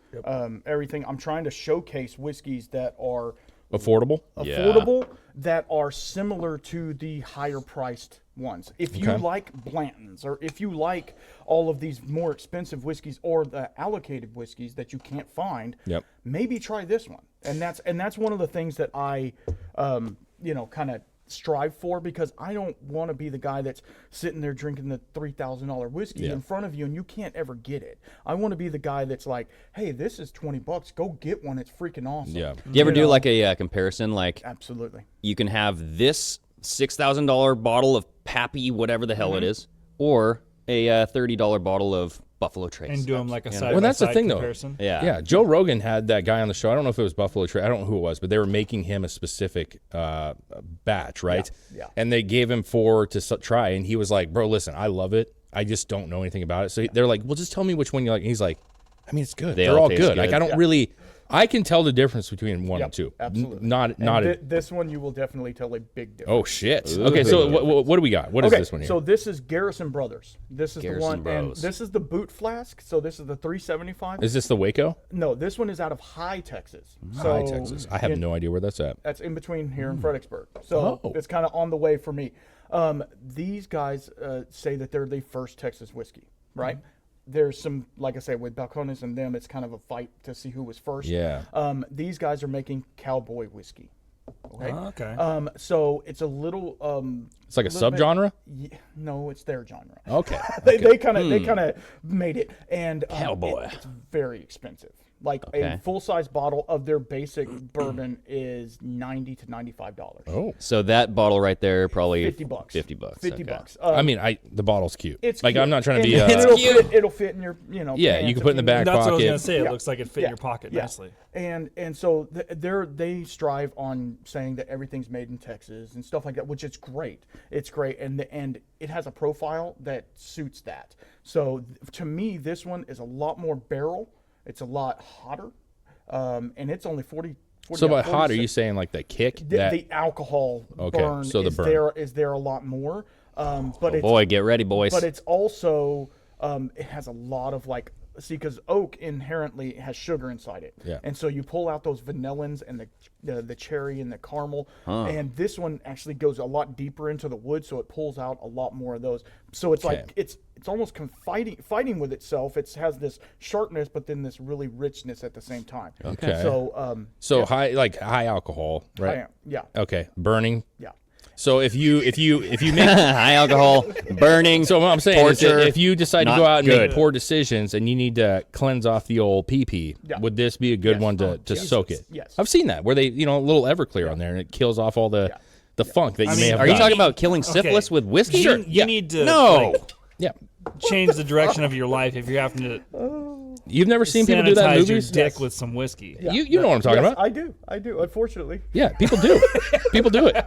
everything, I'm trying to showcase whiskeys that are Affordable? affordable, that are similar to the higher priced ones. If you Okay. like Blanton's, or if you like all of these more expensive whiskeys or the allocated whiskeys that you can't find, Yep. maybe try this one. And that's one of the things that I kind of strive for, because I don't want to be the guy that's sitting there drinking the $3,000 whiskey in front of you and you can't ever get it. I want to be the guy that's like, hey, this is $20. Go get one. It's freaking awesome. Yeah. Do you ever do like a comparison? Like, Absolutely. you can have this $6,000 bottle of Pappy, whatever the hell it is, or a $30 bottle of Buffalo Trace. And do them like a side Well, that's the by side thing, comparison. though. Yeah. Yeah. Joe Rogan had that guy on the show. I don't know if it was Buffalo Trace. I don't know who it was, but they were making him a specific batch, right? Yeah. And they gave him 4 to try, and he was like, bro, listen, I love it. I just don't know anything about it. So they're like, well, just tell me which one you like. And he's like, I mean, it's good. They They're all all taste good. good. Like, I don't really... I can tell the difference between one and two. Absolutely. This one you will definitely tell a big difference. Oh, shit. Okay, so what do we got? What is this one here? So this is Garrison Brothers. This is Garrison the one, Bros. and this is the boot flask. So this is the 375. Is this the Waco? No, this one is out of High, Texas. High, Texas. I have no idea where that's at. That's in between here and Fredericksburg. So Oh. it's kind of on the way for me. These guys say that they're the first Texas whiskey, right? There's some, like I say, with Balcones and them, it's kind of a fight to see who was first. Yeah. These guys are making cowboy whiskey. Okay. Okay. So it's a little. It's like a little bit- subgenre? no, it's their genre. Okay. They kind of made it, and Cowboy. it's very expensive. Like Okay. a full size bottle of their basic bourbon is $90 to $95. Oh. So that bottle right there, probably $50. $50. $50. Okay. I mean, the bottle's cute. It's like, cute. I'm not trying to be... And It's it'll fit in your, Yeah, pants you can if put it in the back That's what I was pocket. gonna say. It Yeah. looks like it fit in your pocket nicely. And so they strive on saying that everything's made in Texas and stuff like that, which is great. It's great, and it has a profile that suits that. So to me, this one is a lot more barrel. It's a lot hotter, and it's only 40. So by hot, are 46. you saying like the kick? The alcohol Okay, burn, so the is burn. there a lot more. But it's Boy, get ready, boys. but it's also it has a lot of because oak inherently has sugar inside it. Yeah. And so you pull out those vanillins and the cherry and the caramel, and this one actually goes a lot deeper into the wood, so it pulls out a lot more of those. So it's like it's almost fighting with itself. It has this sharpness, but then this really richness at the same time. Okay. So high alcohol, right? yeah. Okay. Burning. Yeah. So if you make high alcohol, burning. so what I'm saying is torture, that if you decide to not go out and good. make poor decisions and you need to cleanse off the old pee, Yeah. would this be a good Yes. one to Yes. soak it? Yes. I've seen that where they a little Everclear on there and it kills off all the funk that you may have Are you done. talking about killing syphilis with whiskey? You need to No. Yeah. change the direction of your life if you're having to You've never seen people do that in sanitize your movies? dick with some whiskey. You know what I'm talking Yes, about. I do. Unfortunately. Yeah, people do. People do it.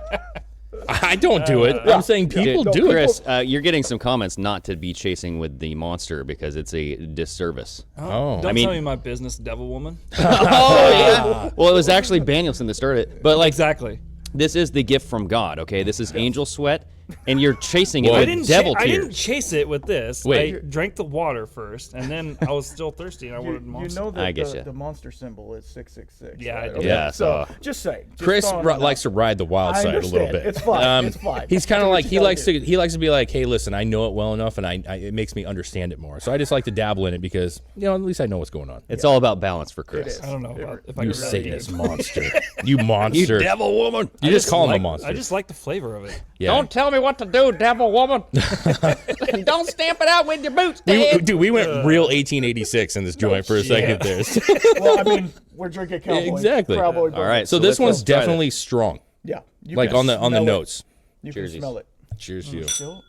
I don't do it. I'm saying people Dude, do it. Chris, you're getting some comments not to be chasing with the monster because it's a disservice. Oh. Don't mean- tell me my business, devil woman. Well, it was actually Danielson that started it. But Exactly. this is the gift from God, okay? This is angel sweat, and you're chasing it Well, with devil I didn't tears. chase it with this. Wait. I drank the water first, and then I was still thirsty, and I wanted You monster. know I that get ya. the monster symbol is 666. Yeah, I right? do. Okay, Yeah, So so- just say. Just Chris throwing it out. likes to ride the wild I side a little understand. bit. It's fine. It's fine. He's kind of Do like what you gotta do. he likes to be like, hey, listen, I know it well enough, and it makes me understand it more. So I just like to dabble in it because at least I know what's going on. It's all about balance for Chris. is. I don't know if I You could really Satanist monster. You monster. Devil woman. You just call him a monster. I just like the flavor of it. Yeah. tell me what to do, devil woman. Don't stamp it out with your boots, We went real 1886 in this joint for a second there. Well, I mean, we're drinking cowboy. Exactly. Cowboy All right, So so this let's one's try definitely strong. Yeah. You Like can on the smell it. notes. You Cheersies. can smell it. Cheers to you. Still,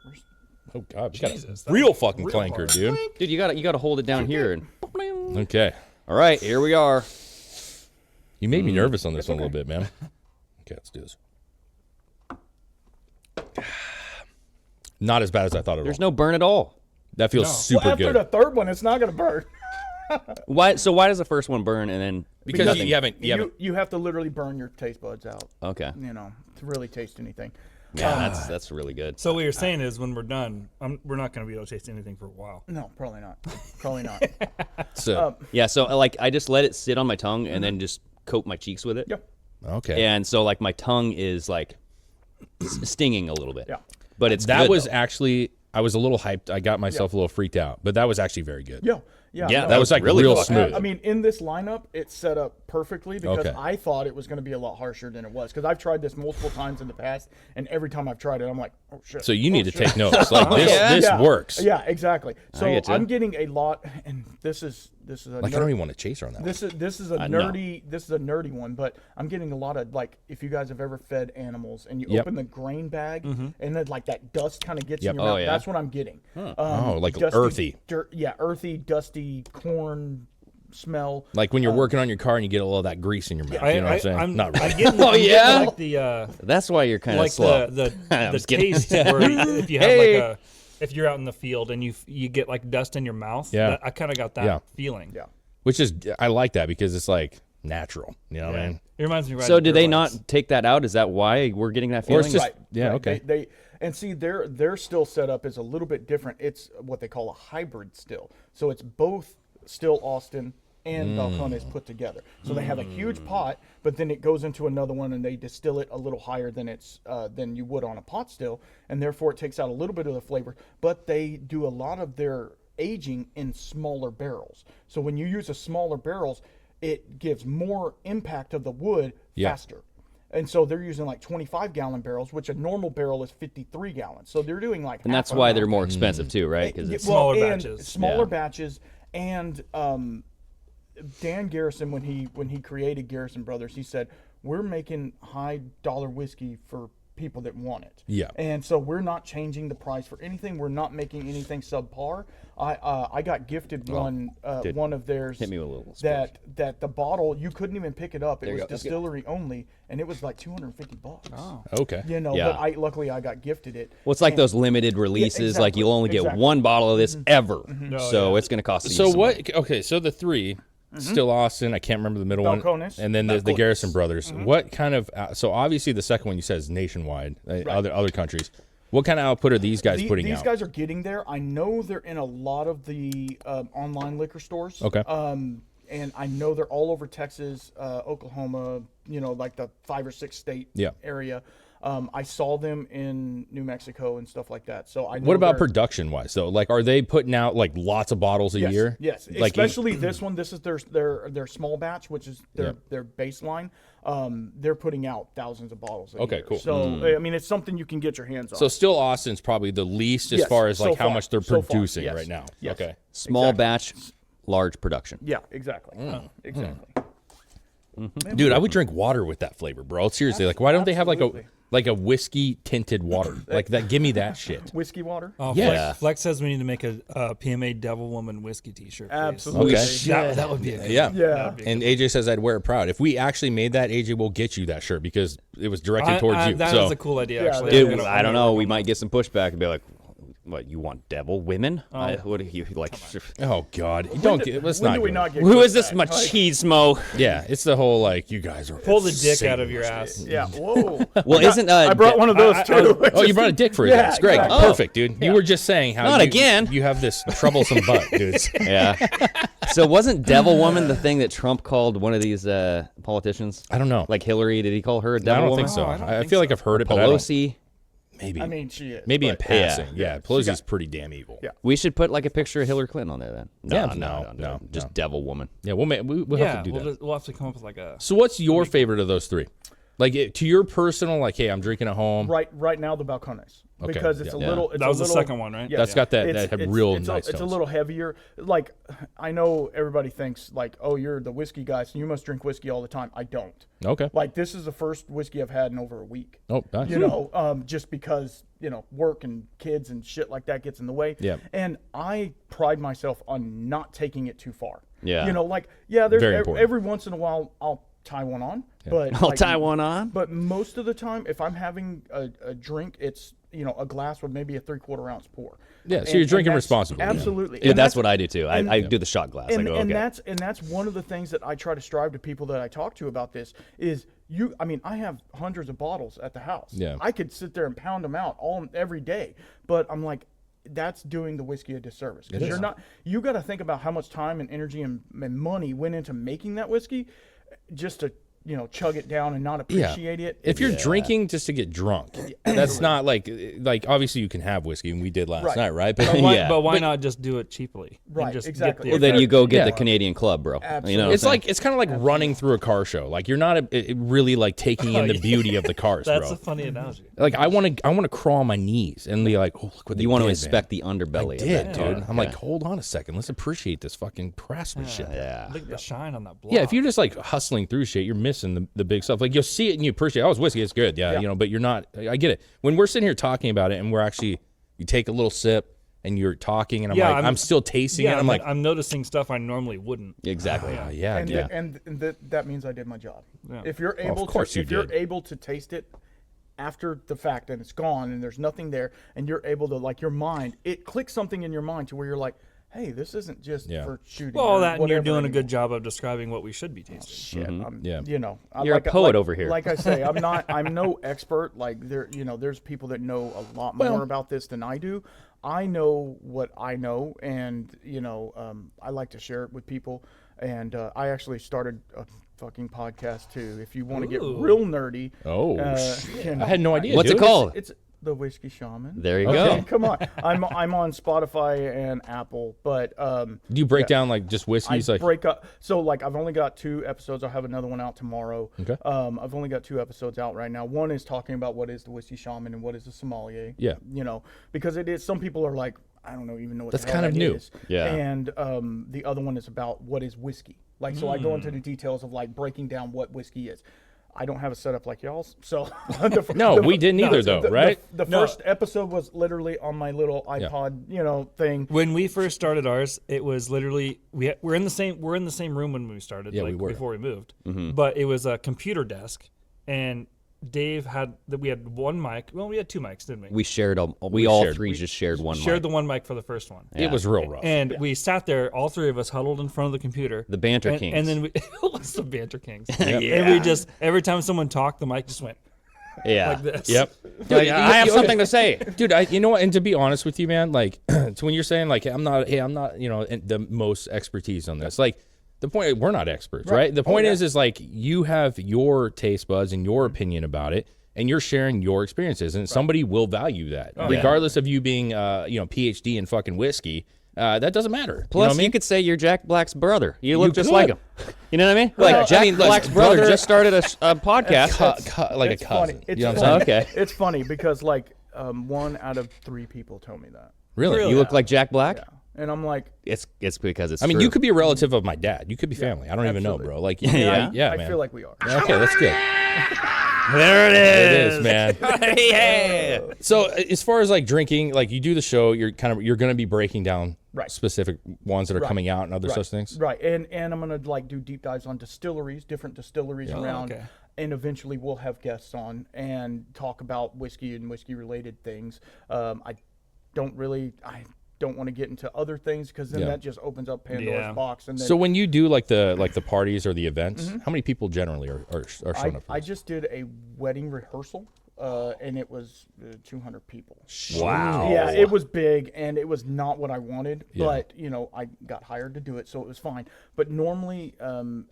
Oh God, we got Jesus, a that real was fucking real clanker, hard. dude. Dude, you gotta hold it down here. And Okay. all right, here we are. You made me nervous on this one a little bit, man. Okay, let's do this. Not as bad as I thought it There's was. no burn at all. That feels well, super after good. the third one, it's not going to burn. Why? So why does the first one burn and then Because you haven't. You have to literally burn your taste buds out, Okay. to really taste anything. Yeah, that's really good. So what you're saying is, when we're done, we're not going to be able to taste anything for a while. No, probably not. Probably not. So, Yeah, so I just let it sit on my tongue and then just coat my cheeks with it. Yep. okay. And so my tongue is stinging a little bit. Yeah. But it's That good, was though. actually. I was a little hyped. I got myself a little freaked out, but that was actually very good. Yeah. Yeah, Yeah, no, That was like really real fucking smooth. I mean, in this lineup, it's set up perfectly because Okay. I thought it was going to be a lot harsher than it was. Because I've tried this multiple times in the past, and every time I've tried it, I'm like, oh shit. So you oh, need to shit. take notes. Like this Yeah. works. Yeah, exactly. So get you. I'm getting a lot, and this is a Like I don't even want to chase her on that. this is a no. nerdy one, but I'm getting a lot of like if you guys have ever fed animals and you Yep. open the grain bag and then like that dust kind of gets Yep. in your mouth. Oh, yeah. That's what I'm getting. Oh, like earthy. Earthy, dusty corn smell. Like when you're working on your car and you get a little of that grease in your mouth. You know what I'm saying? Not really. I'm getting, Oh, I'm getting yeah? like the That's why you're kind of like slow. the I'm the just kidding. taste where if you have Hey. like if you're out in the field and you get like dust in your mouth. Yeah. I kind of got that Yeah. feeling. Yeah. Which is, I like that because it's like natural. You know what I mean? It reminds me. of So riding did they dirt not bikes. take that out? Is that why we're getting that Or feeling? it's just, Right. yeah, right. okay. They and see their still setup is a little bit different. It's what they call a hybrid still. So it's both still Austin and Balcones put together. So they have a huge pot, but then it goes into another one and they distill it a little higher than you would on a pot still, and therefore it takes out a little bit of the flavor. But they do a lot of their aging in smaller barrels. So when you use a smaller barrels, it gives more impact of the wood Yeah. faster. And so they're using like 25-gallon barrels, which a normal barrel is 53 gallons. So they're doing like and half that's a why amount. they're more expensive too, right? Because Yeah, it's Smaller and batches. Smaller Yeah. batches. And Dan Garrison, when he created Garrison Brothers, he said, we're making high dollar whiskey for people that want it. Yeah. And so we're not changing the price for anything. We're not making anything subpar. I got gifted one of theirs. Hit me with a little that the bottle you couldn't even pick it up. It you was go. That's good. distillery only, and it was like $250. Oh. Okay. You know, Yeah. but luckily I got gifted it. well, it's like And- those limited releases. Like exactly, you'll only get exactly. one bottle of this ever, so yeah. it's going to cost you. So some what? money. Okay, so the three, still Austin. I can't remember the middle one, Balcones. and then the Balcones. Garrison Brothers. What kind of? So obviously the second one you said is nationwide, other countries. What kind of output are these guys putting these out? guys are getting there. I know they're in a lot of the online liquor stores. Okay. And I know they're all over Texas, Oklahoma. You know, like the 5 or 6 state Yeah. area. I saw them in New Mexico and stuff like that. So I know What about they're- production wise though? Like, are they putting out like lots of bottles a Yes, year? yes. Like, Especially this one. This is their small batch, which is their baseline. They're putting out thousands of bottles. A year. cool. So I mean, it's something you can get your hands on. So still Austin's probably the least as Yes, far as like so how far. much they're So far, producing yes. right now. Yes. Okay. Small batch, large production. yeah, exactly, exactly. Dude, I would drink water with that flavor, bro. Seriously, like why don't they have Absolutely. like a whiskey tinted water? Like that, give me that shit. Whiskey water. Oh, Yeah. Flex says we need to make a PMA Devil Woman whiskey T-shirt. please. Absolutely. Okay. That would be a good Yeah. Yeah. And AJ says I'd wear it proud. If we actually made that, AJ will get you that shirt because it was directed towards you. That so is a cool idea, Yeah, actually. that I'm Dude, gonna- I don't know. We might get some pushback and be like, "What you want, devil women? What are you like? oh god, don't get. Let's When not. do we go- not get? Who is this pushback? Like, machismo?" Yeah, it's the whole like you guys are Pull the dick out of your ass. Yeah. Whoa. Well, isn't I brought one of those too. Oh, you brought a dick for his Yeah, ass. Greg, exactly. perfect, dude. You were just saying how Not you, again. You have this troublesome butt, dude. Yeah. So wasn't devil woman the thing that Trump called one of these politicians? I don't know. Like Hillary, did he call her a I devil don't woman? think so. I don't I think feel so. like I've heard it, but I don't. Pelosi. Maybe. I mean, she is. Maybe in but- passing. Yeah, Pelosi's got- pretty damn evil. Yeah. We should put like a picture of Hillary Clinton on there then. Yeah, No. Just no. devil woman. Yeah, we'll we'll have Yeah, to do that. we'll have to come up with like a. So, what's your favorite of those three? Like to your personal, like, hey, I'm drinking at home. Right now, the Balcones. Okay, Because it's yeah. a little. It's That was a the little, second one, right? Yeah, That's got that had real it's nice It's a tones. little heavier. Like, I know everybody thinks like, oh, you're the whiskey guy, so you must drink whiskey all the time. I don't. Okay. Like, this is the first whiskey I've had in over a week. Oh, nice. You know, just because, work and kids and shit like that gets in the way. Yeah. And I pride myself on not taking it too far. Yeah. There's Very important. every once in a while I'll tie one on. But I'll like, tie one on. But most of the time, if I'm having a drink, it's a glass with maybe a 3/4 ounce pour. Yeah, so you're drinking that's- responsibly. Absolutely. Yeah, And that's what I do too. and- I do the shot glass. I and, go, and okay. that's one of the things that I try to strive to people that I talk to about this is I have hundreds of bottles at the house. Yeah. I could sit there and pound them out every day, but I'm like, that's doing the whiskey a disservice because you got to think about how much time and energy and money went into making that whiskey just to chug it down and not appreciate it. If you're drinking just to get drunk, that's not like obviously you can have whiskey, and we did last night, right? But why not just do it cheaply? And Right, just exactly. Get Well, then you go get the Canadian Club, bro. Absolutely. You know, what it's I'm like it's kind of like running through a car show. Like you're not really like taking in the beauty of the cars, That's bro. a funny analogy. Like I want to crawl on my knees and be like, oh, look what saying? You want to did, inspect man. the underbelly. I did, dude. I'm like, hold on a second. Let's appreciate this fucking craftsmanship. Yeah. Look at the shine on that block. Yeah, if you're just like hustling through shit, you're missing the big stuff. Like you'll see it and you appreciate. Oh, it's whiskey, it's good, yeah. But you're not. I get it. When we're sitting here talking about it, and you take a little sip and you're talking, and I'm still tasting it. I'm like, I'm noticing stuff I normally wouldn't. Exactly. And that means I did my job. Yeah. If you're able you're able to taste it after the fact and it's gone and there's nothing there, and you're able to, like, your mind, it clicks something in your mind to where you're like, hey, this isn't just for shooting. Well, that and you're whatever doing a anymore. good job of describing what we should be tasting. Shit, You're a poet over here. Like I say, I'm no expert. Like there's people that know a lot more about this than I do. I know what I know, and I like to share it with people. And I actually started a fucking podcast too. If you want to get real nerdy. I had no idea. What's it called? It's the Whiskey Shaman. There you Okay, go. come on. I'm on Spotify and Apple, but Do you break down like just whiskeys? I break up. So like I've only got 2 episodes. I'll have another one out tomorrow. Okay. I've only got 2 episodes out right now. One is talking about what is the Whiskey Shaman and what is the sommelier. Yeah. Because it is. Some people are like, I don't know even know what That's the hell kind of that new. is. Yeah. And the other one is about what is whiskey. Like so, I go into the details of like breaking down what whiskey is. I don't have a setup like y'all's, so we didn't either, though, right? The first episode was literally on my little iPod, thing. When we first started ours, it was literally we're in the same room when we started, we were. before we moved. But it was a computer desk, and Dave we had one mic. Well, we had 2 mics, didn't we? We shared. We all three just shared one. Shared mic. the one mic for the first one. It was real rough. And we sat there, all 3 of us huddled in front of the computer. The banter kings. And then it was the banter kings. And we just, every time someone talked, the mic just went Yeah. like this. Yep. Like, I have something to say. Dude, you know what? And to be honest with you, man, like, so when you're saying like, I'm not, the most expertise on this, like, the point, we're not experts, right? The point is like, you have your taste buds and your opinion about it, and you're sharing your experiences, and somebody will value that, regardless of you being, PhD in fucking whiskey. That doesn't matter. Plus, you could say you're Jack Black's brother. You look just like him. You know what I mean? Well, Like Jack I mean, Black's brother just started a podcast. Like It's a cousin. funny. It's You know what I'm funny. saying? Okay. It's funny because like 1 out of 3 people tell me that. Really? You look like Jack Black. Yeah. And I'm like, It's because it's. I mean, true. you could be a relative of my dad. You could be family. I don't even know, bro. Like, Yeah. yeah, I man. feel like we are. Okay, that's good. There it It is. is, man. Yeah. So as far as like drinking, like you do the show, you're going to be breaking down specific ones that are coming out and other such things. Right. And I'm gonna like do deep dives on distilleries, different distilleries around. okay. And eventually we'll have guests on and talk about whiskey and whiskey related things. I don't want to get into other things because then that just opens up Pandora's box. And then So when you do like the parties or the events, how many people generally are showing up? For I this? just did a wedding rehearsal. And it was 200 people. Wow. Yeah, it was big, and it was not what I wanted, but I got hired to do it, so it was fine. But normally,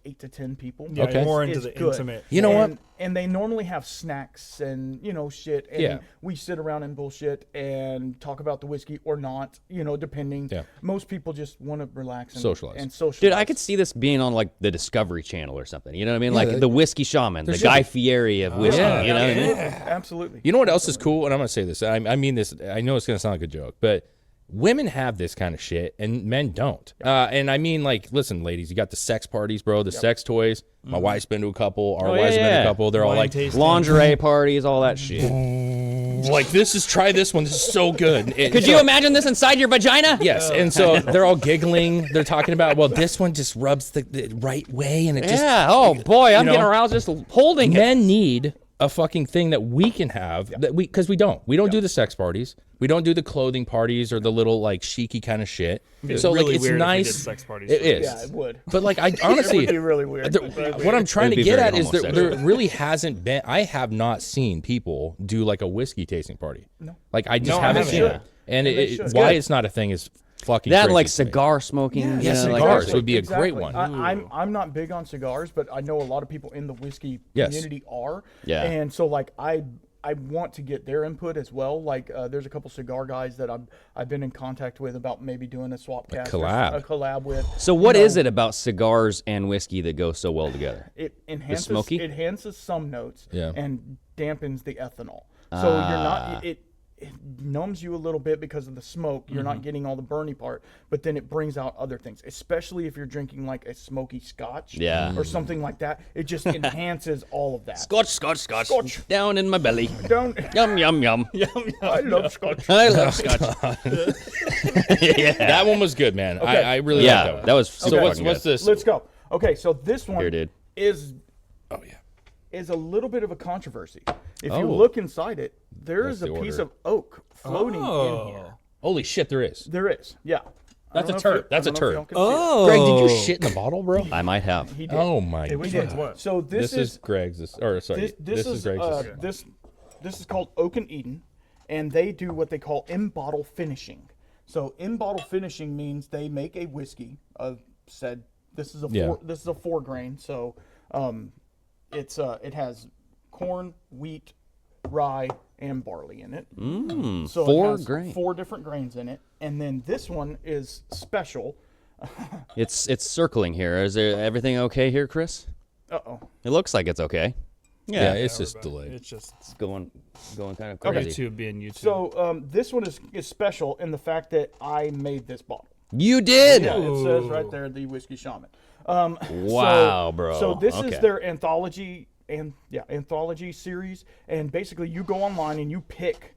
8 to 10 people. Yeah, Okay. more into is the good. intimate. You know what? And they normally have snacks and shit, and we sit around and bullshit and talk about the whiskey or not, depending. Yeah. Most people just want to relax and Socialize. Dude, I could see this being on like the Discovery Channel or something. You know what I mean? Like the Whiskey Shaman, the Guy Fieri of whiskey. Yeah. You know what I mean? Absolutely. You know what else is cool? And I'm going to say this. I mean this. I know it's going to sound like a joke, but women have this kind of shit and men don't. And I mean, like, listen, ladies, you got the sex parties, bro, the sex toys. My wife's been to a couple. Our wives have been to a couple. They're all Wine like, tasting. Lingerie parties, all that shit. like, try this one. This is so good. Could you imagine this inside your vagina? Yes. And so they're all giggling. They're talking about, well, this one just rubs the right way. And it just. Yeah. Oh boy, I'm know, getting aroused just holding it. Men need a fucking thing that we can have that because we don't do the sex parties, we don't do the clothing parties or the little like chicy kind of shit. So really like it's weird if we nice. did sex parties. It is. Yeah, it would. But like I honestly, It would be really weird. what I'm trying It'd to be get very at is that there homosexual. really hasn't been. I have not seen people do like a whiskey tasting party. No. Like I just No, I haven't haven't seen either. it. And they should. why it's not a thing is fucking That crazy like to me. cigar smoking. Yeah, you know, like cigars that. would be a great one. I'm not big on cigars, but I know a lot of people in the whiskey Yes. community are. Yeah. And so like I want to get their input as well. Like there's a couple cigar guys that I've been in contact with about maybe doing a swap cast, collab. a collab with. So what is it about cigars and whiskey that go so well together? It enhances smoky? it enhances some notes Yeah. and dampens the ethanol. So you're not it numbs you a little bit because of the smoke. You're not getting all the burny part, but then it brings out other things, especially if you're drinking like a smoky scotch or something like that. It just enhances all of that. Scotch. Down in my belly. Don't, Yum, yum, yum. I love scotch. I love scotch. Yeah. That one was good, man. I really like that one. That was So so what's fucking good. this? Let's go. Okay, so this one Here, dude. is Oh yeah. is a little bit of a controversy. If Oh. you look inside it, there What's is a the piece order? of oak floating in here. Holy shit, there is. There is, yeah. That's a I don't know if turd. you- That's I a don't know if turd. y'all can see it. Oh, Greg, did you shit in the bottle, bro? I might have. He did. Oh my Which god. one's what? So This is Greg's. Sorry. This is Greg's. This is called Oak and Eden, and they do what they call in-bottle finishing. So in-bottle finishing means they make a whiskey of said. This is a Yeah. this is a 4 grain. So it has corn, wheat, rye, and barley in it. So 4 it has grain. 4 different grains in it, and then this one is special. It's circling here. Is there everything okay here, Chris? Uh-oh. It looks like it's okay. Yeah, Yeah, it's just delayed. It's just it's going kind of crazy. YouTube being YouTube. So this one is special in the fact that I made this bottle. You did. Yeah, it says right there, the Whiskey Shaman. Wow, bro. So this is Okay. their anthology series, and basically you go online and you pick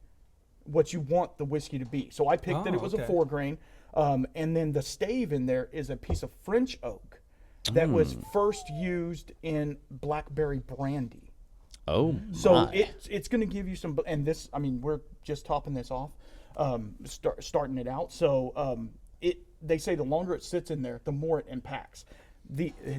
what you want the whiskey to be. So I picked that it was a okay. 4 grain, and then the stave in there is a piece of French oak that was first used in blackberry brandy. Oh, So my. it's going to give you some, and this, I mean, we're just topping this off, starting it out. So they say the longer it sits in there, the more it impacts.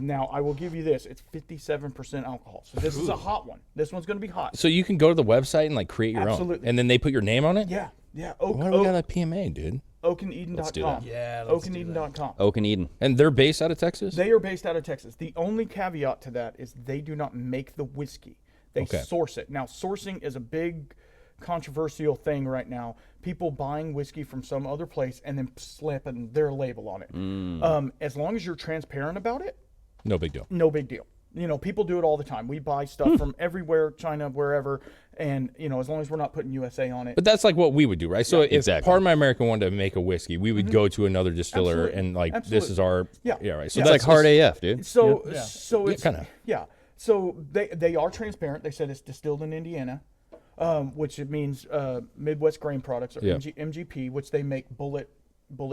Now I will give you this: it's 57% alcohol. So this is a hot one. This one's going to be hot. So you can go to the website and like create your own, Absolutely. and then they put your name on it. Yeah. Why do we got that PMA, dude? Oakandeden.com. do that. Yeah, let's do that. Oakandeden.com. Oak and Eden. And they're based out of Texas. They are based out of Texas. The only caveat to that is they do not make the whiskey. They Okay. source it. Now, sourcing is a big controversial thing right now. People buying whiskey from some other place and then slapping their label on it. As long as you're transparent about it, No big deal. no big deal. You know, people do it all the time. We buy stuff from everywhere, China, wherever, and you know, as long as we're not putting USA on it. But that's like what we would do, right? So if Exactly. Part of My American wanted to make a whiskey, we would go to another distiller Absolutely. and like, this Absolutely. is our Yeah. right. So Yeah. It's like hard AF, dude. So Yeah. so it's kinda. yeah. So they are transparent. They said it's distilled in Indiana, which it means Midwest Grain Products or Yeah. MGP, which they make Bullet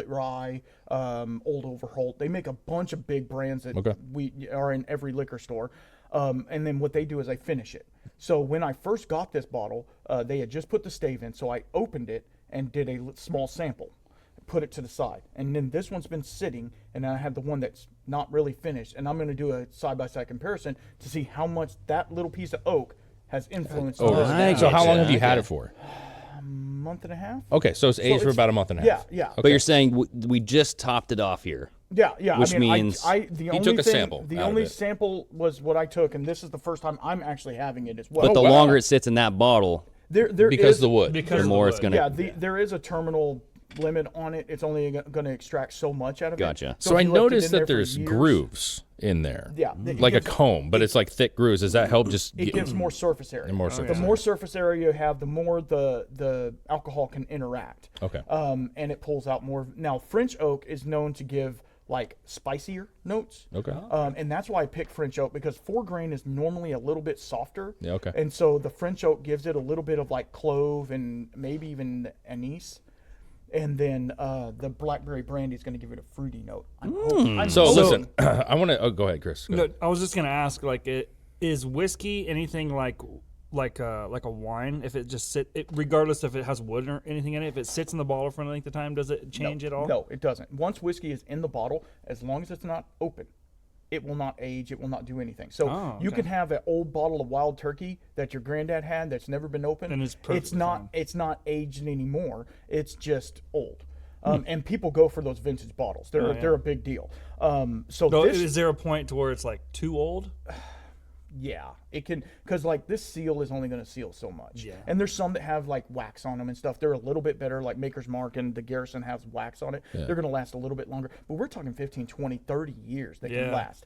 Rye, Old Overholt. They make a bunch of big brands that Okay. we are in every liquor store. And then what they do is they finish it. So when I first got this bottle, they had just put the stave in. So I opened it and did a small sample, put it to the side. And then this one's been sitting, and I have the one that's not really finished. And I'm going to do a side-by-side comparison to see how much that little piece of oak has influenced Oh, this I so how get long ya, have you I had get it for? month and a half. Okay, so it's aged for it's- about a month and a Yeah, half. yeah. But you're saying we just topped it off here. Yeah, yeah. Which I mean, means the only took a thing, sample The out of only it. sample was what I took, and this is the first time I'm actually having it as well. But the wow. longer it sits in that bottle, there Because is- the wood. Because the of more wood. it's gonna. Yeah, there is a terminal limit on it. It's only going to extract so much out of Gotcha. it. So I if you left it noticed in there that for there's years, grooves in there. Yeah, it Like a gives- comb, but it's like thick grooves. Does that help just It gives more surface area. more surface The more surface area you have, the more the alcohol can interact. Okay. And it pulls out more. Now, French oak is known to give like spicier notes. Okay. And that's why I picked French oak, because 4 grain is normally a little bit softer. Yeah, okay. And so the French oak gives it a little bit of like clove and maybe even anise. And then the blackberry brandy is going to give it a fruity note. I'm So hoping- listen, I want to. Oh, go ahead, Chris. Go No, ahead. I was just gonna ask, like, is whiskey anything like a wine? If it just regardless if it has wood or anything in it, if it sits in the bottle for any length of time, does it change at all? No, it doesn't. Once whiskey is in the bottle, as long as it's not open, it will not age. It will not do anything. So you okay. can have an old bottle of wild turkey that your granddad had that's never been opened. And it's it's perfectly not fine. it's not aged anymore. It's just old. And people go for those vintage bottles. They're a big deal. So So this, is there a point to where it's like too old? yeah, it can, because like this seal is only going to seal so much. Yeah. And there's some that have like wax on them and stuff. They're a little bit better, like Maker's Mark and the Garrison has wax on it. They're going to last a little bit longer. But we're talking 15, 20, 30 years they can last.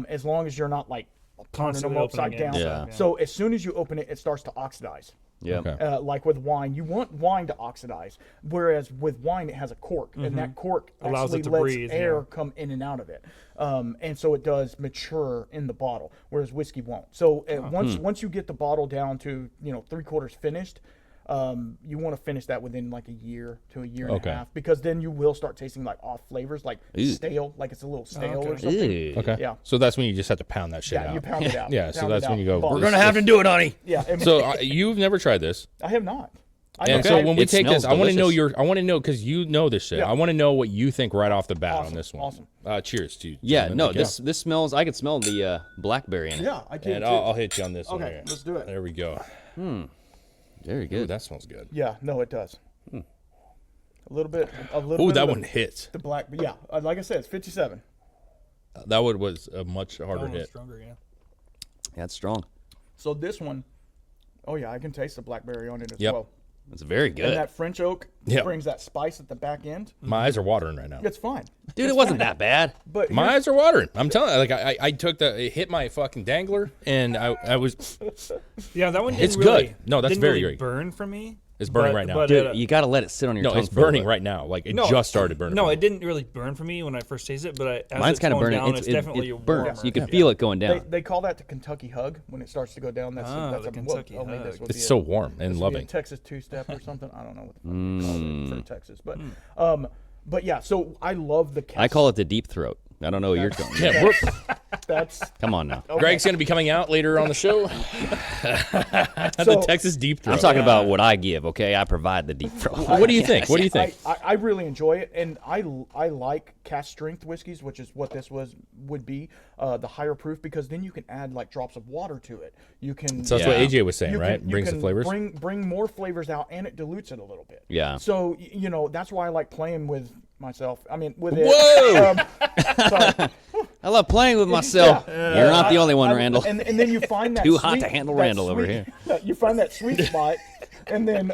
As long as you're not like turning them Constantly upside opening it. down. Yeah. So as soon as you open it, it starts to oxidize. Yeah. Okay. Like with wine, you want wine to oxidize, whereas with wine it has a cork, and that cork Allows it actually to lets breathe, air yeah. come in and out of it, and so it does mature in the bottle, whereas whiskey won't. So once you get the bottle down to 3/4 finished, you want to finish that within like a year to a year and a half, because then you will start tasting like off flavors, like stale, like it's a little stale or something. Ew. Okay. Yeah. So that's when you just have to pound that shit out. Yeah, you pound it out. Yeah, so Pound that's it when out. you go, Bottle. we're gonna have to do it, honey. Yeah. I mean, So you've never tried this. I have not. And so when we It take this, smells I want to know delicious. I want to know, because you know this shit. Yeah. I want to know what you think right off the bat on Awesome, this one. awesome. Cheers to you. Yeah, gentlemen. no, Okay. this smells. I could smell the blackberry in it. Yeah, I can And too. I'll hit you on this one. Okay, here. let's do it. There we go. Very Ooh, good. that smells good. Yeah, no, it does. A little bit. Oh, bit that of one hits. The black, yeah. Like I said, it's 57. That one was a much harder That one's hit. stronger, yeah. That's strong. So this one, oh yeah, I can taste the blackberry on it as Yep. well. It's very And good. that French oak Yep. brings that spice at the back end. My eyes are watering right now. It's fine. Dude, it wasn't that bad. But My here's- eyes are watering. I'm telling you, like I took it hit my fucking dangler, and I was. Yeah, that one didn't It's really, good. No, that's didn't very, really very- burn for me. It's burning but- right now. but Dude, it, you got to let it sit on your No, tongue. it's for a burning bit. right now. Like it No, just started burning. No, for me. it didn't really burn for me when I first tasted it, but as Mine's it's kind of going burning. down, it's definitely it burns. warmer. You can feel it going They, down. they call that the Kentucky hug when it starts to go down. That's Ah, that's the Kentucky I mean, this hug. would It's be so a- warm this and would be a loving. Texas two-step or something. I don't know what the fuck you call it for Texas, but yeah. So I love the. I call it the deep throat. I don't know what you're going. Yeah, we're, That's Come on now. Greg's going to be coming out later on the show. the So- Texas deep throat. I'm talking about what I give. Okay, I provide the deep throat. What do you think? What do you think? I really enjoy it, and I like cast strength whiskeys, which is what this would be, the higher proof, because then you can add like drops of water to it. You can. So that's what Yeah. AJ was saying, you right? can- you Brings the can flavors. Bring more flavors out, and it dilutes it a little bit. Yeah. So that's why I like playing with myself. I mean, with it. Whoa! Sorry. I love playing with myself. You're not the only one, Randall. And then you find that Too hot to sweet- handle that Randall over sweet- here. You find that sweet spot, and then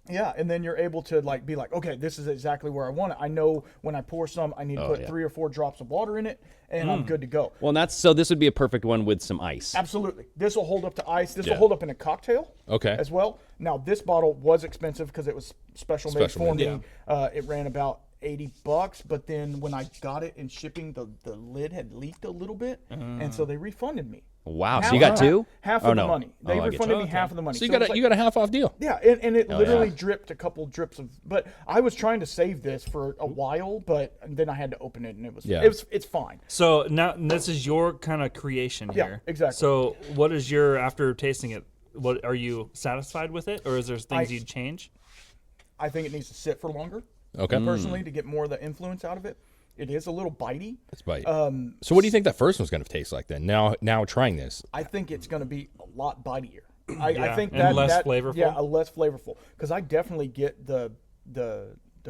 and then you're able to like be like, okay, this is exactly where I want it. I know when I pour some, I need to put 3 or 4 drops of water in it, and I'm good to go. Well, this would be a perfect one with some ice. Absolutely, this will hold up to ice. This will hold up in a cocktail. Okay. As well. Now this bottle was expensive because it was special made Special for made, me. It ran about $80, but then when I got it in shipping, the lid had leaked a little bit, and so they refunded me. Wow. So you got two? Half Oh, of the no. money. They Oh, I get refunded you. me half of the money. So you it was got a half off deal. yeah, and it literally yeah. dripped a couple drips of. But I was trying to save this for a while, but then I had to open it, and it's fine. So now this is your kind of creation Yeah, here. exactly. So what is your, after tasting it, what are you satisfied with it, or is there things you'd change? I think it needs to sit for longer. Okay. Personally, to get more of the influence out of it. It is a little bitey. It's bite. So what do you think that first one's going to taste like then? Now trying this. I think it's going to be a lot bitier. I Yeah, think and that less flavorful? Yeah, less flavorful. Because I definitely get the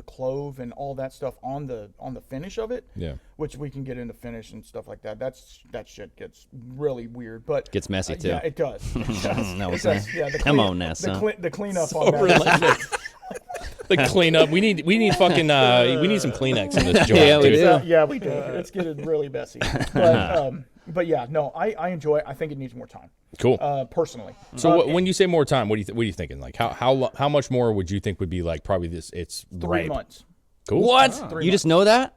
clove and all that stuff on the finish of it. Yeah. Which we can get into finish and stuff like that. That shit gets really weird, but Gets messy, too. Yeah, it does. It does. No, It it's does. not. Yeah, the Come on now, son. The cleanup on that. The cleanup. We need fucking we need some Kleenex in this joint. Yeah, we dude. do. Yeah, we do. It's getting really messy. But yeah, no, I enjoy it. I think it needs more time. Cool. Personally. So when you say more time, what are you thinking? Like how much more would you think would be like probably this? It's 3 ripe. months. Cool. What? 3 You just know that?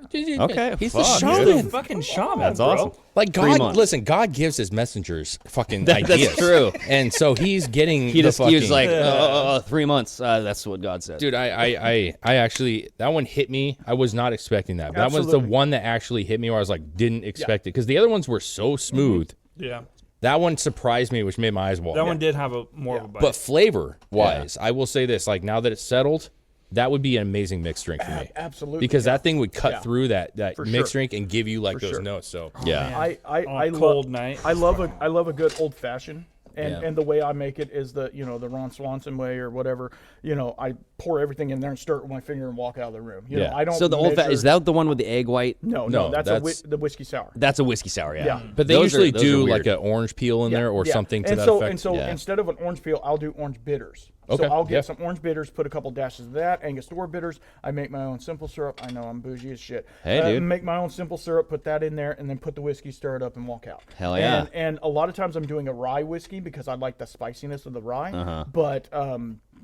Okay. Okay. He's fuck, the dude. shaman. Fucking shaman, That's bro. awesome. Like 3 God, months. listen. God gives his messengers fucking That's ideas. true. And so he's getting. He was like, fucking- 3 months. That's what God said. Dude, I actually, that one hit me. I was not expecting that. That was the Absolutely. one that actually hit me where I was like, didn't expect it. Because the other ones were so smooth. Yeah. That one surprised me, which made my eyes water. That one did have a more of a bite. But flavor wise, I will say this: like now that it's settled, that would be an amazing mixed drink for me. Absolutely. Because that thing would cut Yeah. through that For mixed sure. drink and give you like those sure. notes. So Yeah. I On a cold night. I love a good old fashioned. And the way I make it is the Ron Swanson way or whatever. I pour everything in there and stir it with my finger and walk out of the room. Yeah. I don't. So the old measure, is that the one with the egg white? No, that's the whiskey sour. That's a whiskey sour. Yeah. Yeah. But they Those usually those do weird. like an orange peel in there or something to and that so, effect. And so instead of an orange peel, I'll do orange bitters. Okay, So I'll get yeah. some orange bitters, put a couple dashes of that, Angostura bitters. I make my own simple syrup. I know I'm bougie as shit. Hey, dude. Make my own simple syrup, put that in there, and then put the whiskey, stir it up, and walk out. Hell yeah. And a lot of times I'm doing a rye whiskey because I like the spiciness of the rye. Uh-huh. But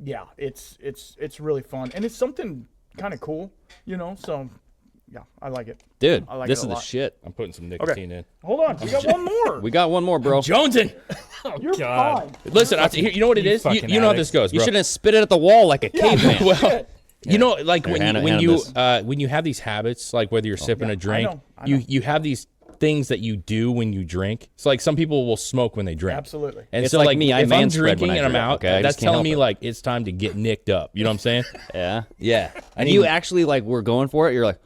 yeah, it's really fun, and it's something kind of cool, So yeah, I like it. Dude, I like this it is a the lot. shit. I'm putting some nicotine in. Hold on, we got one more. We got one more, bro. Jonesing. You're God. fine. Listen, you know what it is? You fucking know how addict. this goes, You bro. shouldn't have spit it at the wall like a caveman. Well, you know, like Here, hand when him you this. when you have these habits, like whether you're sipping a drink, I know. you have these things that you do when you drink. So like some people will smoke when they drink. Absolutely. And It's so like like me, I if I'm man spread drinking when I and I'm drink, out, okay? I that's just can't telling me help it. like it's time to get nicked up. You know what I'm saying? Yeah. Yeah. And you actually like were going for it. You're like,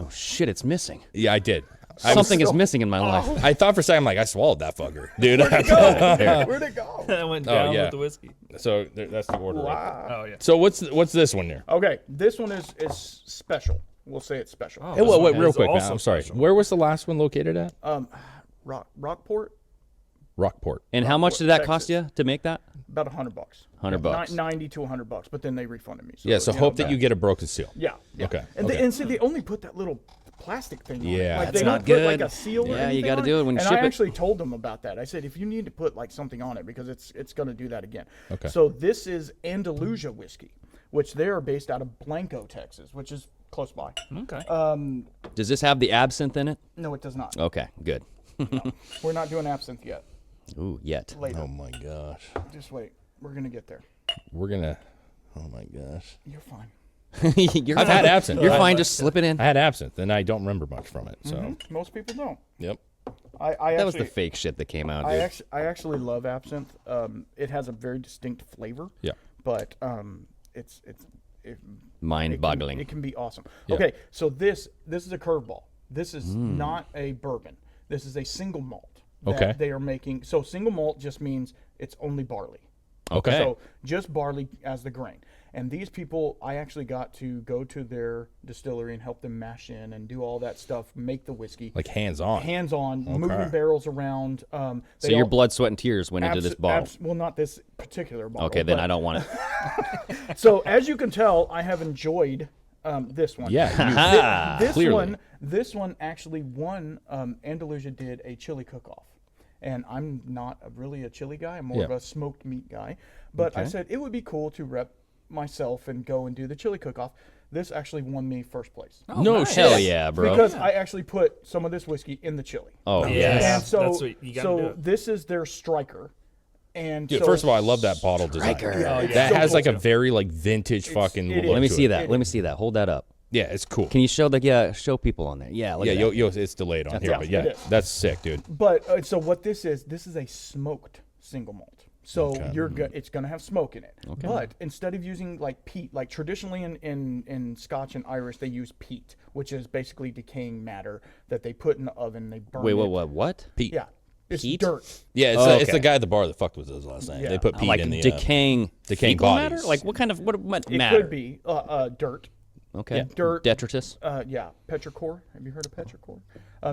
oh shit, it's missing. Yeah, I did. Something is missing in my life. I thought for a second, I'm like, I swallowed that fucker, dude. Where'd it go? That went down yeah. with the whiskey. So that's the order. Right there. Oh yeah. So what's this one here? Okay, this one is special. We'll say it's special. Oh. Hey, wait, That real is quick, man. also I'm sorry. special. Where was the last one located at? Rockport, Rockport. And how much did that Texas. cost you to make that? about $100. $100. 90 to $100, but then they refunded me. So, Yeah. So hope that you get a broken seal. Yeah. Okay, And, okay. and see, they only put that little plastic thing on it. Yeah. Like, That's they not don't put like good. a seal or Yeah, you anything gotta on do it when you and ship I it. actually told them about that. I said, if you need to put like something on it because it's going to do that again. Okay. So this is Andalusia whiskey, which they are based out of Blanco, Texas, which is close by. Okay. Does this have the absinthe in it? No, it does not. Okay, good. We're not doing absinthe yet. Ooh, yet. Later. Oh my gosh. Just wait. We're going to get there. We're gonna. Oh my gosh. You're fine. You're I've fine. had absinthe. You're fine. Just slip it in. I had absinthe, and I don't remember much from it. So, Most people don't. yep. I That was the actually, fake shit that came out, I dude. actually love absinthe. It has a very distinct flavor. Yeah. But it Mind-boggling. can be awesome. Yeah. Okay, so this is a curveball. This is not a bourbon. This is a single malt. That Okay. They are making. So single malt just means it's only barley. Okay. So just barley as the grain. And these people, I actually got to go to their distillery and help them mash in and do all that stuff, make the whiskey. Like hands on. Hands on, moving barrels around. So your blood, sweat, and tears went into this bottle. well, not this particular bottle. Okay, then but- I don't want it. So as you can tell, I have enjoyed this one. Yeah. This Clearly. this one actually won. Andalusia did a chili cook-off, and I'm not really a chili guy. I'm more of Yeah. a smoked meat guy. But I said it would be cool to rep myself and go and do the chili cook-off. This actually won me first place. No nice. shit. Hell yeah, bro. Because I actually put some of this whiskey in the chili. Oh, Yes. And so, That's what you gotta do. this is their striker. And Dude, so, first of all, I love that bottle design. it's That so has cool like a too. very like vintage fucking. it look is. Let me to see it. that. Let me see that. Hold that up. Yeah, it's cool. Can you show show people on there? Yeah, look Yeah, at that. it's delayed on here, yeah, but it yeah, is. that's sick, dude. But so what this is a smoked single malt. So it's gonna have smoke in it. Okay. But instead of using like peat, like traditionally in Scotch and Irish, they use peat, which is basically decaying matter that they put in the oven. They burn. Wait, it. what? Pete. Yeah, it's Peat? dirt. Yeah, it's, Oh, it's the okay. guy at the bar that fucked with us last night. Yeah. They put Pete Like in the decaying fecal bodies. matter? Like what It matter? could be dirt. Okay. dirt. Detritus. Yeah, petrichor. Have you heard of petrichor?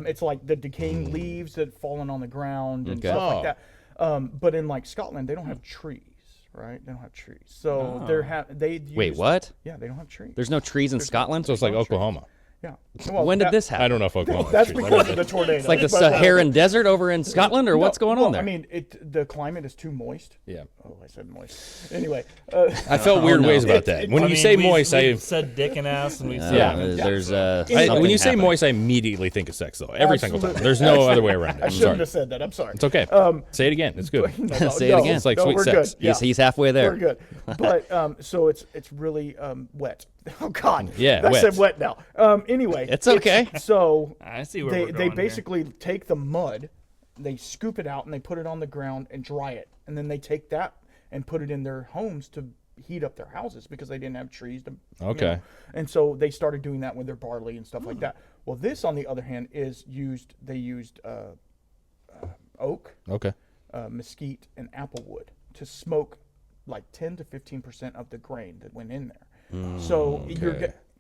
It's like the decaying leaves that fallen on the ground and Okay. stuff like that. But in like Scotland, they don't have trees, right? They don't have trees, so they Wait, use- what? Yeah, they don't have trees. There's no trees in Scotland? So it's like Oklahoma. Yeah. Well, When did that- this happen? I don't know if Oklahoma. That's has trees. because of the tornado. It's like the Saharan desert over in Scotland, or what's going on there? I mean, the climate is too moist. Yeah. Oh, I said moist. Anyway, I felt weird no. ways about that. When I you mean, say we- moist, we said dick and ass, and we said there's when something you say happening. moist, I immediately think of sex, though. Every single time. Absolutely. There's no other way around it. I I'm shouldn't sorry. have said that. I'm sorry. It's okay. Say it again. It's good. No, Say it again. It's like no, sweet we're sex. Good. Yeah. He's halfway there. We're good. But so it's really wet. Oh God. Yeah, I wet. said wet now. Anyway. It's okay. So I see where they we're going here. basically take the mud, they scoop it out and they put it on the ground and dry it, and then they take that and put it in their homes to heat up their houses because they didn't have trees to. Okay. And so they started doing that with their barley and stuff like that. Well, this on the other hand is used. They used oak. Okay. mesquite, and applewood to smoke like 10 to 15% of the grain that went in there. So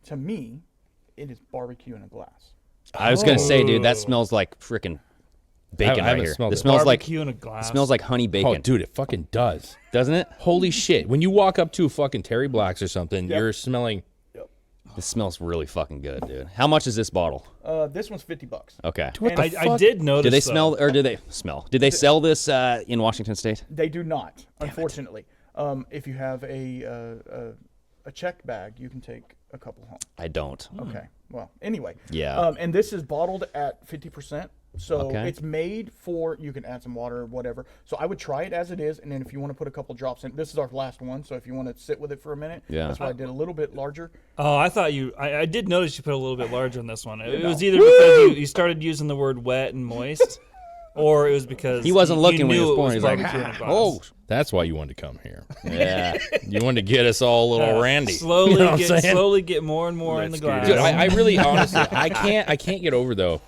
to me, it is barbecue in a glass. I was gonna say, dude, that smells like freaking bacon I right haven't here. smelled This it. smells like Barbecue in a glass. smells like honey bacon, Oh, dude, it fucking does. doesn't it? Holy shit! When you walk up to a fucking Terry Black's or something, you're smelling. This smells really fucking good, dude. How much is this bottle? This one's $50. Okay. And I did notice. Do they though, smell, or do they smell? Did they sell this in Washington State? They do not, unfortunately. If you have a check bag, you can take a couple home. I don't. Okay. Well, anyway. Yeah. And this is bottled at 50%. So Okay. it's made for, you can add some water or whatever. So I would try it as it is. And then if you want to put a couple drops in, this is our last one. So if you want to sit with it for a minute, that's why I did a little bit larger. Oh, I thought you. I did notice you put a little bit larger on this one. It was either because you started using the word wet and moist, or it was because He wasn't you looking when he knew was pouring. it He's like, barbecue in a glass. Oh, that's why you wanted to come here. Yeah. You wanted to get us all a little randy. Slowly You know what I'm saying? slowly get more and more in the glass. Dude, I really, honestly, I can't get over though.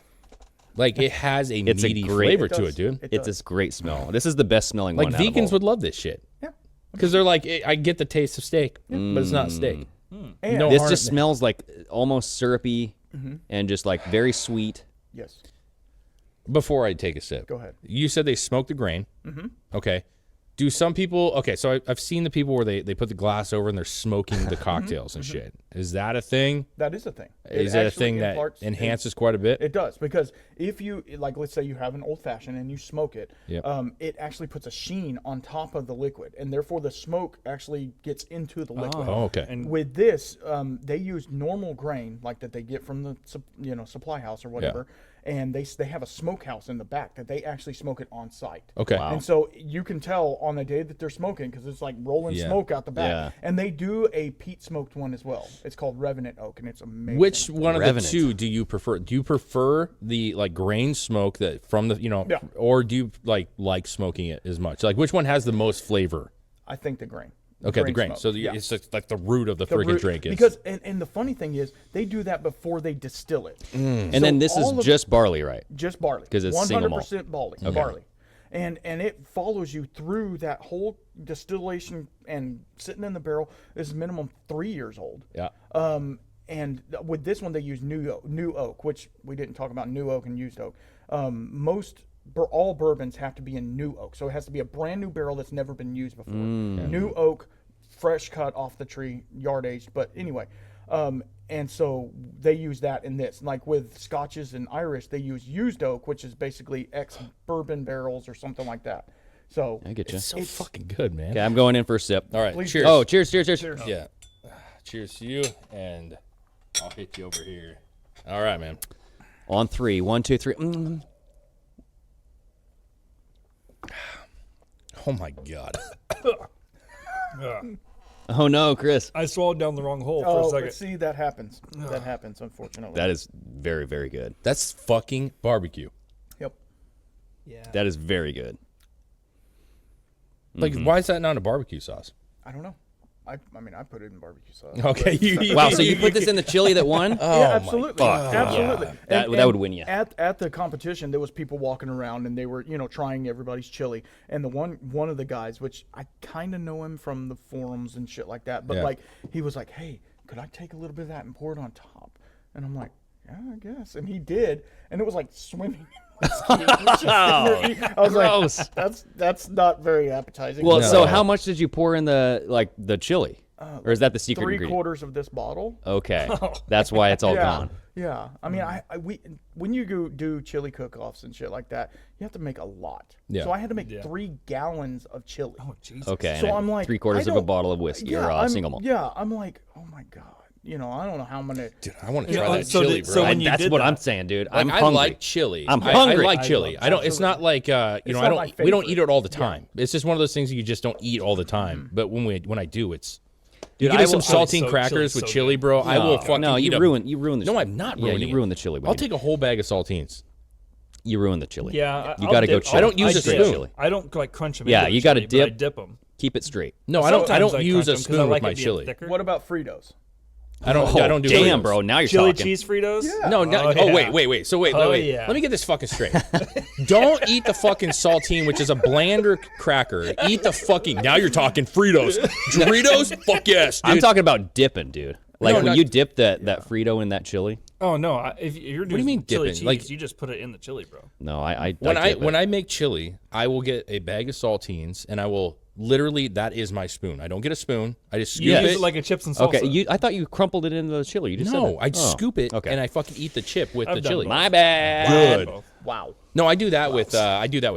Like it has a It's a meaty great- flavor It to does. it, dude. It It's does. this great smell. This is the best smelling Like one. out of vegans all. would love this shit. Yeah. Because they're like, I get the taste of steak, but it's not steak. And No This harm- just smells like almost syrupy and just like very sweet. yes. Before I take a sip, Go ahead. You said they smoke the grain. Okay. Do some people? Okay, so I've seen the people where they put the glass over and they're smoking the cocktails and shit. Is that a thing? That is a thing. Is that a actually thing that imparts- enhances quite a bit? It does, because if you, like, let's say you have an old fashioned and you smoke it, Yep. it actually puts a sheen on top of the liquid, and therefore the smoke actually gets into the liquid. Oh, okay. And With this, they use normal grain like that they get from the supply house or whatever, and they have a smokehouse in the back that they actually smoke it on site. Okay. Wow. And so you can tell on the day that they're smoking because it's like rolling Yeah. smoke out the back. Yeah. And they do a peat smoked one as well. It's called Revenant Oak, and it's amazing. Which one of Revenant. the two do you prefer? Do you prefer the like grain smoke that from the Yeah. or do you like smoking it as much? Like which one has the most flavor? I think the grain. Okay, the grain. smoke. So Yeah. it's just like the root of the The freaking root- drink is because and the funny thing is they do that before they distill it. And So then this is all of- just barley, right? just barley 'Cause it's single malt. 100% barley. And it follows you through that whole distillation and sitting in the barrel. This is minimum 3 years old. yeah. And with this one they use new oak, which we didn't talk about new oak and used oak. All bourbons have to be in new oak, so it has to be a brand new barrel that's never been used before. New oak, fresh cut off the tree, yard aged. But anyway, and so they use that in this. Like with Scotches and Irish, they use used oak, which is basically ex bourbon barrels or something like that. So I get you. So fucking good, man. Okay, I'm going in for a sip. All right. Please Cheers. Oh, cheers, cheers, cheers. Yeah. Cheers to you, and I'll hit you over here. All right, man. On 3, 1, 2, 3. Oh my god. Oh no, Chris. I swallowed down the wrong hole for a but second. see, that happens. That happens, unfortunately. That is very, very good. That's fucking barbecue. Yep. Yeah. That is very good. Like, why is that not a barbecue sauce? I don't know. I mean, I put it in barbecue sauce. Okay. Wow, so you put this in the chili that won? Oh, Yeah, absolutely. Absolutely. That would win you. At the competition, there was people walking around and they were, trying everybody's chili. And the one of the guys, which I kind of know him from the forums and shit like that, but Yeah. like he was like, "Hey, could I take a little bit of that and pour it on top?" And I'm like, "Yeah, I guess." And he did, and it was like swimming. I was Gross. like, "That's not very appetizing." Well, No. so how much did you pour in the chili? Or is that the secret ingredient? 3/4 of this bottle. Okay. That's why it's all Yeah, gone. yeah. I mean, when you go do chili cook-offs and shit like that, you have to make a lot. Yeah. So I had to make 3 gallons of chili. Oh Jesus. Okay. So and I'm like, 3/4 I of a don't- bottle of whiskey or I'm, single malt. Yeah, I'm like, oh my god. I don't know how I'm gonna. Dude, I want to Yeah, try that so chili, did- bro. so when you That's did what that- I'm saying, dude. Like, I'm I hungry. like chili. I'm I hungry. like I chili. love I don't. It's not like It's I not don't. my We don't favorite. eat it all the time. It's just one of those things you just don't eat all the time. But when I do, it's. Dude, You give I me some will- Chili's saltine so- crackers chili's with so chili, good. bro. I will fucking No, eat you a- ruined the No, I'm not Yeah, ruining you it. ruined the chili. I'll take a whole bag of saltines. You ruined the chili. Yeah. You I'll got to go dip- chili. I don't use a Straight spoon. chili. I don't like crunch them. Yeah, you got to But I dip. dip them. Keep it straight. No, I don't. I Sometimes don't use crunch a 'em 'cause I spoon with like my it being chili. thicker. What about Fritos? I don't do damn, Fritos. bro. Now you're Chili talking. cheese Fritos? Yeah. No, no. Oh, Wait. So wait. yeah. Let me get this fucking straight. Don't eat the fucking saltine, which is a blander cracker. Eat the fucking. Now you're talking Fritos. Doritos? Fuck yes, dude. I'm talking about dipping, dude. Like No, when not- you dip that Frito in that chili. Oh no! If you're doing do you mean chili dipping? cheese, Like- you just put it in the chili, bro. No, I When dip it. I make chili, I will get a bag of saltines, and I will literally, that is my spoon. I don't get a spoon. I just scoop You use it. it like a chips and salsa. Okay, I thought you crumpled it into the chili. You just said No, that. I just Oh, scoop it, okay. and I fucking eat the chip with I've the done chili. both. My bad. Good. Wow. No, I do that with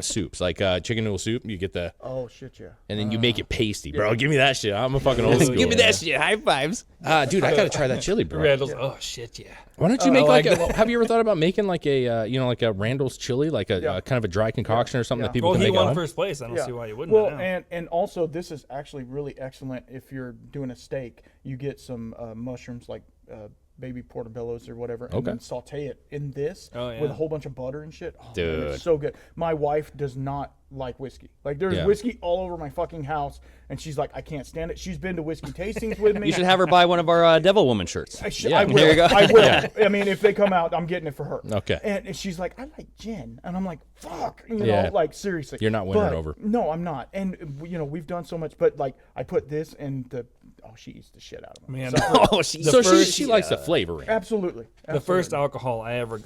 soups, like chicken noodle soup. You get the, Oh shit, yeah. and then you make it pasty, bro. Give me that shit. I'm a fucking old school. Give me that shit. High fives. Dude. I gotta try that chili, bro. Randall's. Oh shit, yeah. Why don't you make like a? Have you ever thought about making like a like a Randall's chili, like a kind of a dry concoction or something that people Well, can he make at won home? first place. I don't Yeah. see why you wouldn't. Well, now. and also this is actually really excellent if you're doing a steak. You get some mushrooms like baby portobellos or whatever, and then saute it in this with a whole bunch of butter and shit. Oh, man, Dude. it's so good. My wife does not like whiskey. Like there's whiskey all over my fucking house, and she's like, I can't stand it. She's been to whiskey tastings with me. You should have her buy one of our Devil Woman shirts. I will. There you go. I will. I mean, if they come out, I'm getting it for her. Okay. And she's like, I like gin, and I'm like, fuck, you Yeah. know, like seriously. You're not winning But, her over. No, I'm not. And you know, we've done so much, but like, I put this in the. Oh, she eats the shit out of it. Man, Oh, she. The So first- she likes the flavoring. Absolutely. the first alcohol I ever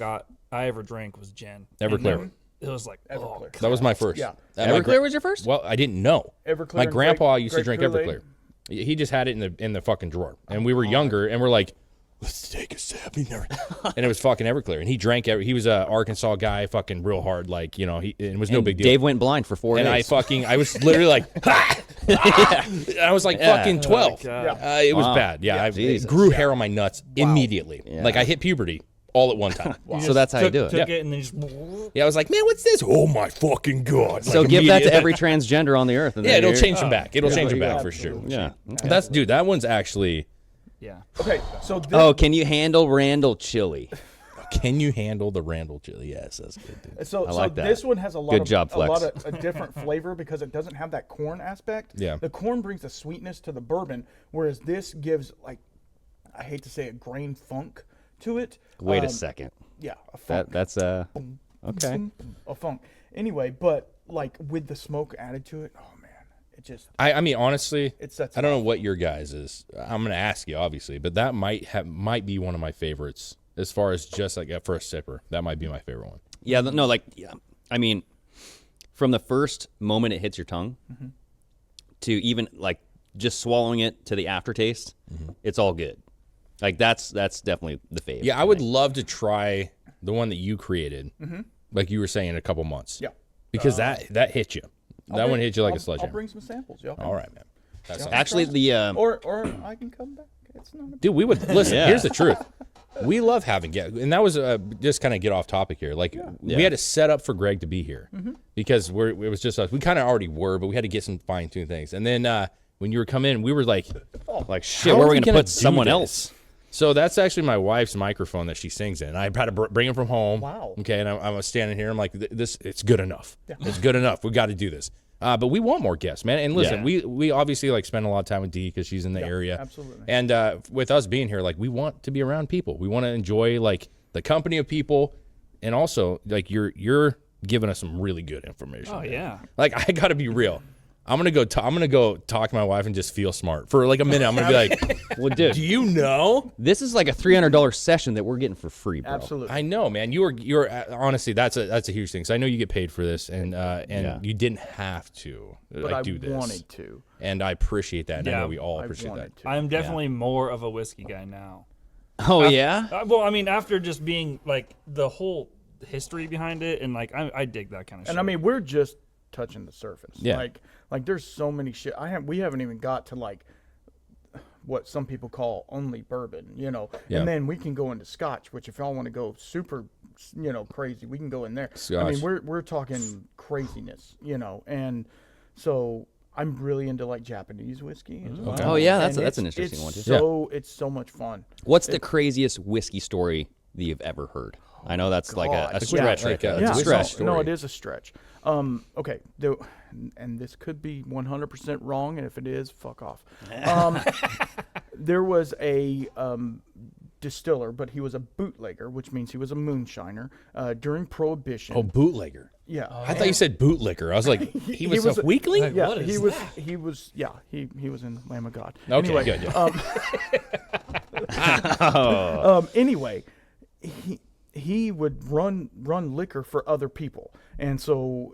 drank was gin. Everclear. And It was like, oh, That was my first. Yeah. Everclear was your first? Well, I didn't know. Everclear My and grandpa grape- used to grape drink Kool-Aid. Everclear. He just had it in the fucking drawer, and we were younger, and we're like, let's take a sip, and it was fucking Everclear, and he drank. He was a Arkansas guy, fucking real hard, like it was no big deal. Dave went blind for 4 and days. I was literally like, ha! I was like fucking 12. It was bad. Yeah, it Jesus. grew hair on my nuts immediately. Like I hit puberty all at one time. So that's how you do it. took it and then just. Yeah, I was like, man, what's this? Oh my fucking god! So Like, give that to immediate- every transgender on the earth. And Yeah, then it'll you're- change him back. It'll change him back for sure. Yeah. That's dude. That one's actually. Yeah. Okay, so this, Oh, can you handle Randall chili? Can you handle the Randall chili? Yes, that's good, dude. So, like that. this one has a lot Good of job, a lot Flex. of a different flavor because it doesn't have that corn aspect. Yeah. The corn brings a sweetness to the bourbon, whereas this gives like, I hate to say it, grain funk to it. Wait a second. Yeah, a funk. That's okay. A funk. Anyway, but like with the smoke added to it, oh man, it just I mean, honestly, it sets. I don't know what your guys is. I'm gonna ask you, obviously, but that might be one of my favorites as far as just like for a sipper. That might be my favorite one. Yeah, no, like, yeah. I mean, from the first moment it hits your tongue to even like just swallowing it to the aftertaste, it's all good. Like that's definitely the fave. Yeah, I would love to try the one that you created, like you were saying, in a couple months. Yeah. because that hit you. That one hit you like a I'll sledgehammer. bring some samples, yo. All right, man. That sounds Actually, the Or I can come back. It's not a Dude, we would listen. Yeah. Here's the truth. We love having guests, and that was just kind of get off topic here. Like we had to set up for Greg to be here because it was just us. We kind of already were, but we had to get some fine tuned things. And then when you were coming in, we were like shit. how Where are are we we gonna gonna put do someone this? else? So that's actually my wife's microphone that she sings in. I had to bring it from home. Wow. Okay, and I was standing here. I'm like, this. It's good enough. It's good enough. We got to do this. But we want more guests, man. And listen, we obviously like spend a lot of time with Dee because she's in the area. absolutely. And with us being here, like we want to be around people. We want to enjoy like the company of people, and also like you're giving us some really good information. Oh, man. yeah. Like I got to be real. I'm gonna go talk to my wife and just feel smart for like a minute. I'm gonna be like, Well, dude, do you know? this is like a $300 session that we're getting for free, bro. Absolutely. I know, man. You're honestly that's a huge thing. So I know you get paid for this, and you didn't have to but like I do this. wanted to. And I appreciate that. And I Yeah, know we all I appreciate that. wanted to. I'm definitely more of a whiskey guy now. Oh yeah. Well, I mean, after just being like the whole history behind it, and like I dig that kind of shit. And I mean, we're just touching the surface. Yeah. Like there's so many shit. We haven't even got to like what some people call only bourbon, you know. Yeah. And then we can go into Scotch, which if y'all want to go super, crazy, we can go in there. I Scotch. mean, we're talking craziness, you know. And so I'm really into like Japanese whiskey as well. Oh, yeah, And that's an it's- interesting it's one, too. So it's so much fun. What's the craziest whiskey story that you've ever heard? I know that's like a God. stretch. Like It's a a stretch. No, it is a stretch. Okay, and this could be 100% wrong, and if it is, fuck off. there was a distiller, but he was a bootlegger, which means he was a moonshiner during Prohibition. Oh, bootlegger. Yeah, I thought you said bootlicker. I was like, he was a weakling? Yeah, he was. He was. Yeah, he was in Lamb of God. Okay, anyway, good. Yeah. Anyway, he would run liquor for other people, and so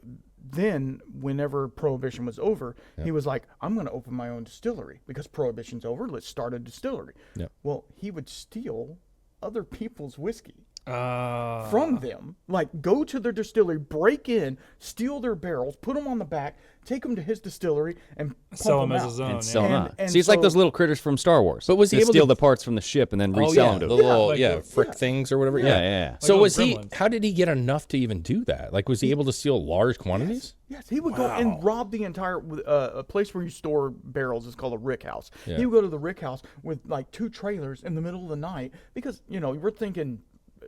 then whenever Prohibition was over, he was like, I'm going to open my own distillery because Prohibition's over. Let's start a distillery. Yep. Well, he would steal other people's whiskey from them, like go to their distillery, break in, steal their barrels, put them on the back, take them to his distillery, and Sell pump them as out. his own. And sell them out. and See, it's like so- those little critters from Star Wars. But was he They able steal to- the parts from the ship and then Oh, resell yeah, them to the them? little, like frick things or whatever. Yeah. So Like was little he, gremlins. how did he get enough to even do that? Like, was he able to steal large quantities? Yes, he would go and rob the entire a place where you store barrels is called a rick house. Yeah. He would go to the rick house with like 2 trailers in the middle of the night because we're thinking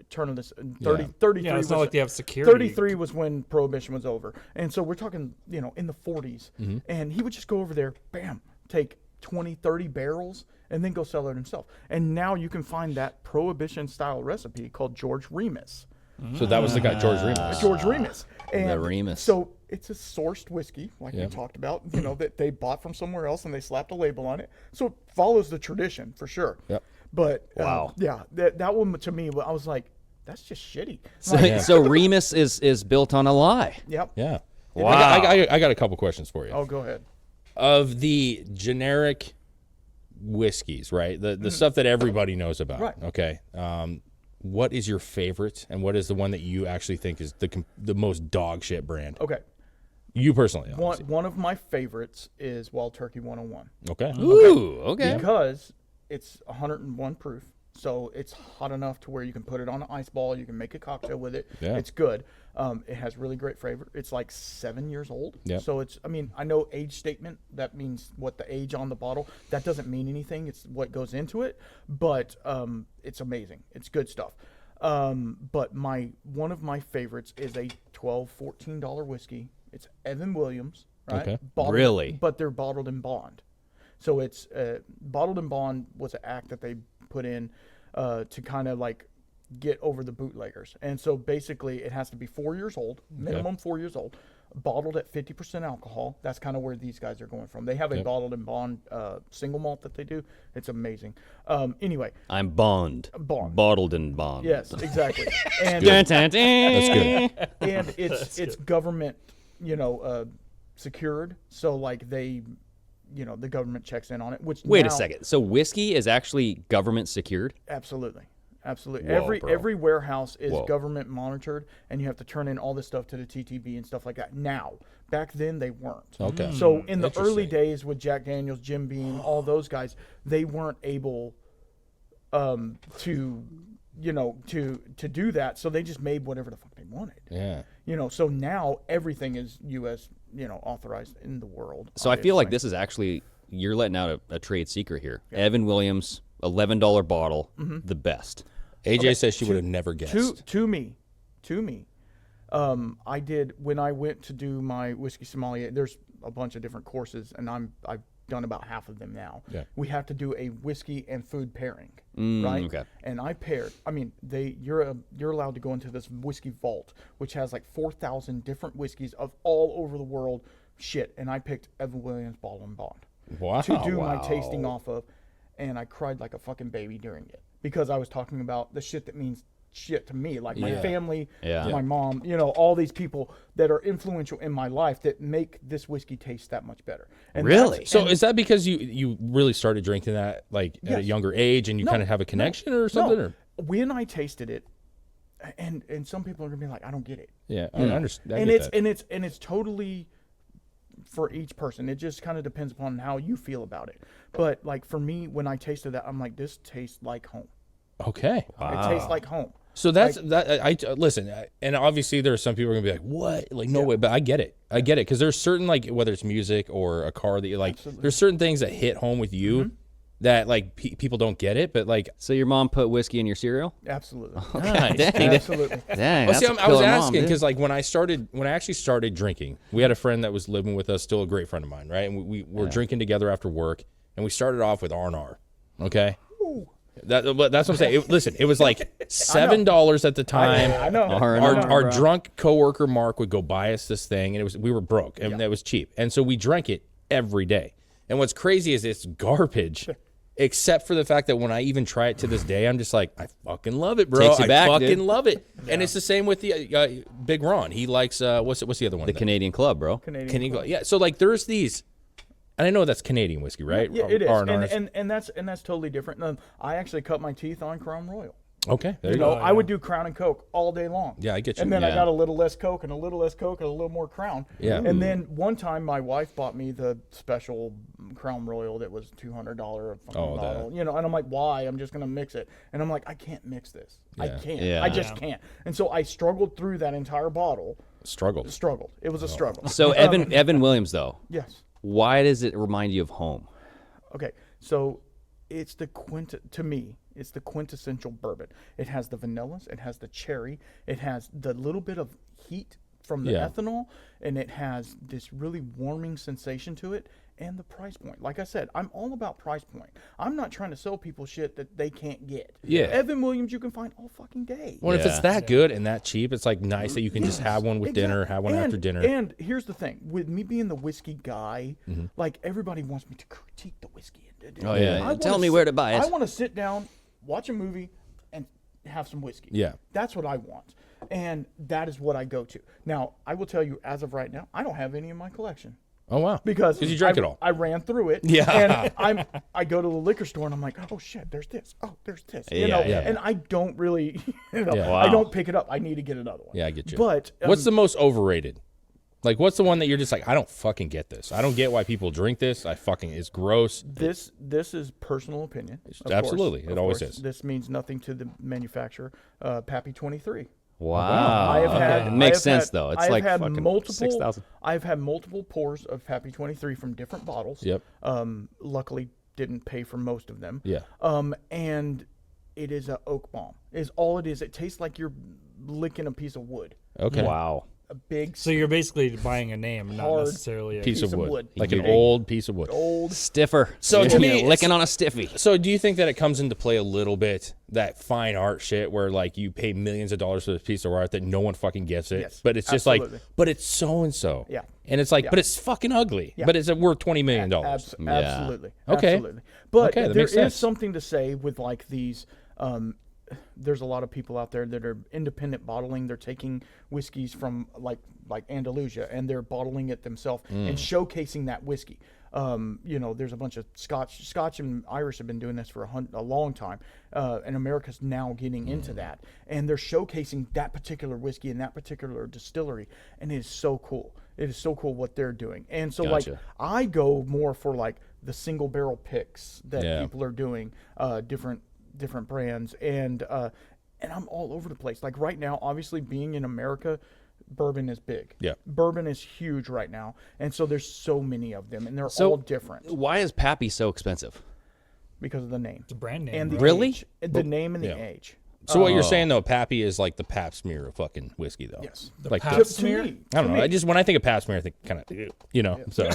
turn of this 33 Yeah, it's not was- like they have security. 33 was when Prohibition was over, and so we're talking in the 40s, and he would just go over there, bam, take 20-30 barrels and then go sell it himself. And now you can find that Prohibition style recipe called George Remus. So that was the guy, George Remus. George Remus. And Remus. So it's a sourced whiskey, like Yeah. we talked about, that they bought from somewhere else and they slapped a label on it. So it follows the tradition for sure. Yep. But Wow. yeah, that one to me, I was like, that's just shitty. So Remus is built on a lie. Yep. Yeah. Wow. I got a couple questions for you. Oh, go ahead. Of the generic whiskeys, right? The stuff that everybody knows about. Right. Okay. What is your favorite, and what is the one that you actually think is the most dog shit brand? Okay. You personally, obviously. One of my favorites is Wild Turkey 101 Okay. Ooh, okay. because it's 101 proof. So it's hot enough to where you can put it on an ice ball. You can make a cocktail with it. Yeah. It's good. It has really great flavor. It's like 7 years old. Yep. So I know age statement. That means what the age on the bottle. That doesn't mean anything. It's what goes into it. But it's amazing. It's good stuff. But one of my favorites is a $12-14 whiskey. It's Evan Williams. Right? Okay. Really? But they're bottled in bond. So it's bottled in bond was an act that they put in to kind of like get over the bootleggers. And so basically it has to be 4 years old, minimum 4 years old, bottled at 50% alcohol. That's kind of where these guys are going from. They have a bottled in bond single malt that they do. It's amazing. Anyway. I'm Bond. Bond. Bottled in Bond. Yes, exactly. And Dun, dun, dun. That's good. and it's government, secured. So like they, the government checks in on it. Which Wait a now- second. So whiskey is actually government secured? Absolutely. Whoa, bro. Every warehouse is Whoa. government monitored, and you have to turn in all this stuff to the TTB and stuff like that. Now, back then they weren't. Okay. So in the early Interesting. days with Jack Daniels, Jim Beam, all those guys, they weren't able to do that. So they just made whatever the fuck they wanted. Yeah. So now everything is U.S. Authorized in the world. So I feel like obviously. this is actually, you're letting out a trade secret here. Evan Williams, $11 bottle, the best. AJ says she would have never guessed. To me, I did when I went to do my whiskey sommelier. There's a bunch of different courses, and I've done about half of them now. Yeah. We have to do a whiskey and food pairing, right? okay. And I paired. I mean, you're allowed to go into this whiskey vault, which has like 4,000 different whiskeys of all over the world. Shit, and I picked Evan Williams Bottle and Bond Wow. to do my tasting off of, and I cried like a fucking baby during it because I was talking about the shit that means shit to me, like my family, my mom, all these people that are influential in my life that make this whiskey taste that much better. And Really? So is that because you really started drinking that like at a Yes. younger age and you kind of have a connection or something? No. Or? When I tasted it, and some people are gonna be like, I don't get it. Yeah, I understand. And it's totally for each person. It just kind of depends upon how you feel about it. But like for me, when I tasted that, I'm like, this tastes like home. Okay. It tastes like home. So that's listen, and obviously there are some people who are gonna be like, "What? Like, no way!" But I get it, because there's certain like whether it's music or a car that you like, there's certain things that hit home with you that like people don't get it, but like, So your mom put whiskey in your cereal? Absolutely. nice. Absolutely. Dang, Well, see, that's a I was killer mom, asking dude. because like when I actually started drinking, we had a friend that was living with us, still a great friend of mine, right? And we were drinking together after work, and we started off with R&R. Okay. That's what I'm saying. Listen, it was like $7 at the time. I know. Our drunk coworker Mark would go buy us this thing, and we were broke, and that was cheap, and so we drank it every day. And what's crazy is it's garbage, except for the fact that when I even try it to this day, I'm just like, I fucking love it, bro. Takes you back, I fucking dude. love it. And it's the same with the Big Ron. He likes what's the other one? The Canadian Club, bro. Canadian Club. Yeah. So like, there's these. And I know that's Canadian whiskey, right? Yeah, it is, R&Rs. and that's totally different. I actually cut my teeth on Crown Royal. Okay, there You you know, go. I would do Crown and Coke all day long. Yeah, I get you. And then I Yeah. got a little less Coke and a little less Coke and a little more Crown. Yeah. And then one time my wife bought me the special Crown Royal that was $200 bottle. You know, and I'm like, why? I'm just gonna mix it. And I'm like, I can't mix this. I Yeah. can't. Yeah. I just can't. And so I struggled through that entire bottle. Struggled. It was a struggle. So Evan Williams, though, Yes. why does it remind you of home? Okay, so it's to me, it's the quintessential bourbon. It has the vanillas, it has the cherry, it has the little bit of heat from the Yeah. ethanol, and it has this really warming sensation to it, and the price point. Like I said, I'm all about price point. I'm not trying to sell people shit that they can't get. Yeah. Evan Williams you can find all fucking day. Well, if it's Yeah. that good and that cheap, it's like nice that you can just have one with dinner, have one after dinner. And here's the thing, with me being the whiskey guy, Mm-hmm. like everybody wants me to critique the whiskey. Oh, yeah. I Tell wanna me where to buy it. I want to sit down, watch a movie, and have some whiskey. Yeah. That's what I want. And that is what I go to. Now, I will tell you, as of right now, I don't have any in my collection. Oh wow! Because you drank it all. I ran through it. Yeah. And I go to the liquor store and I'm like, oh shit, there's this. Oh, there's this. You Yeah, know, yeah. and I don't really, Yeah. I don't pick it up. I need to get another one. Yeah, I get you. But What's the most overrated? Like, what's the one that you're just like, I don't fucking get this. I don't get why people drink this. It's gross. This is personal opinion. of Absolutely. course, It of always course. is. This means nothing to the manufacturer. Pappy 23. Wow. I have had. It makes I have sense, had- though. It's I have like had fucking multiple. 6,000. I've had multiple pours of Pappy 23 from different bottles. Yep. Luckily, didn't pay for most of them. Yeah. And it is a oak bomb. Is all it is. It tastes like you're licking a piece of wood. Okay. Wow. A big So you're basically buying a name, not Hard necessarily a Piece of wood. wood. Like an Big. old piece of wood. old. Stiffer. So to You're me, licking on a stiffy. So do you think that it comes into play a little bit, that fine art shit where like you pay millions of dollars for this piece of art that no one fucking gets it, Yes, but it's just absolutely. like, but it's so and so. Yeah. And it's like, Yeah. but it's fucking ugly. Yeah. But it's worth $20 million. Absolutely. Okay. Absolutely. But Okay, that there makes is sense. something to say with like these. There's a lot of people out there that are independent bottling. They're taking whiskeys from like Andalusia and they're bottling it themselves and showcasing that whiskey. You know, there's a bunch of Scotch and Irish have been doing this for a long time, and America's now getting into that, and they're showcasing that particular whiskey and that particular distillery, and it is so cool. It is so cool what they're doing, and so like Gotcha. I go more for like the single barrel picks that Yeah. people are doing, different brands, and I'm all over the place. Like right now, obviously being in America, bourbon is big. Yeah. Bourbon is huge right now. And so there's so many of them and they're So all different why is Pappy so expensive? because of the name. It's a brand name. And the right? Really? age. The name and the yeah. age. So what you're saying though, Pappy is like the pap smear of fucking whiskey though. Yes. Like Pap the- smear? me, I don't to know. me. I just when I think of pap smear, I think kind of, you know. So,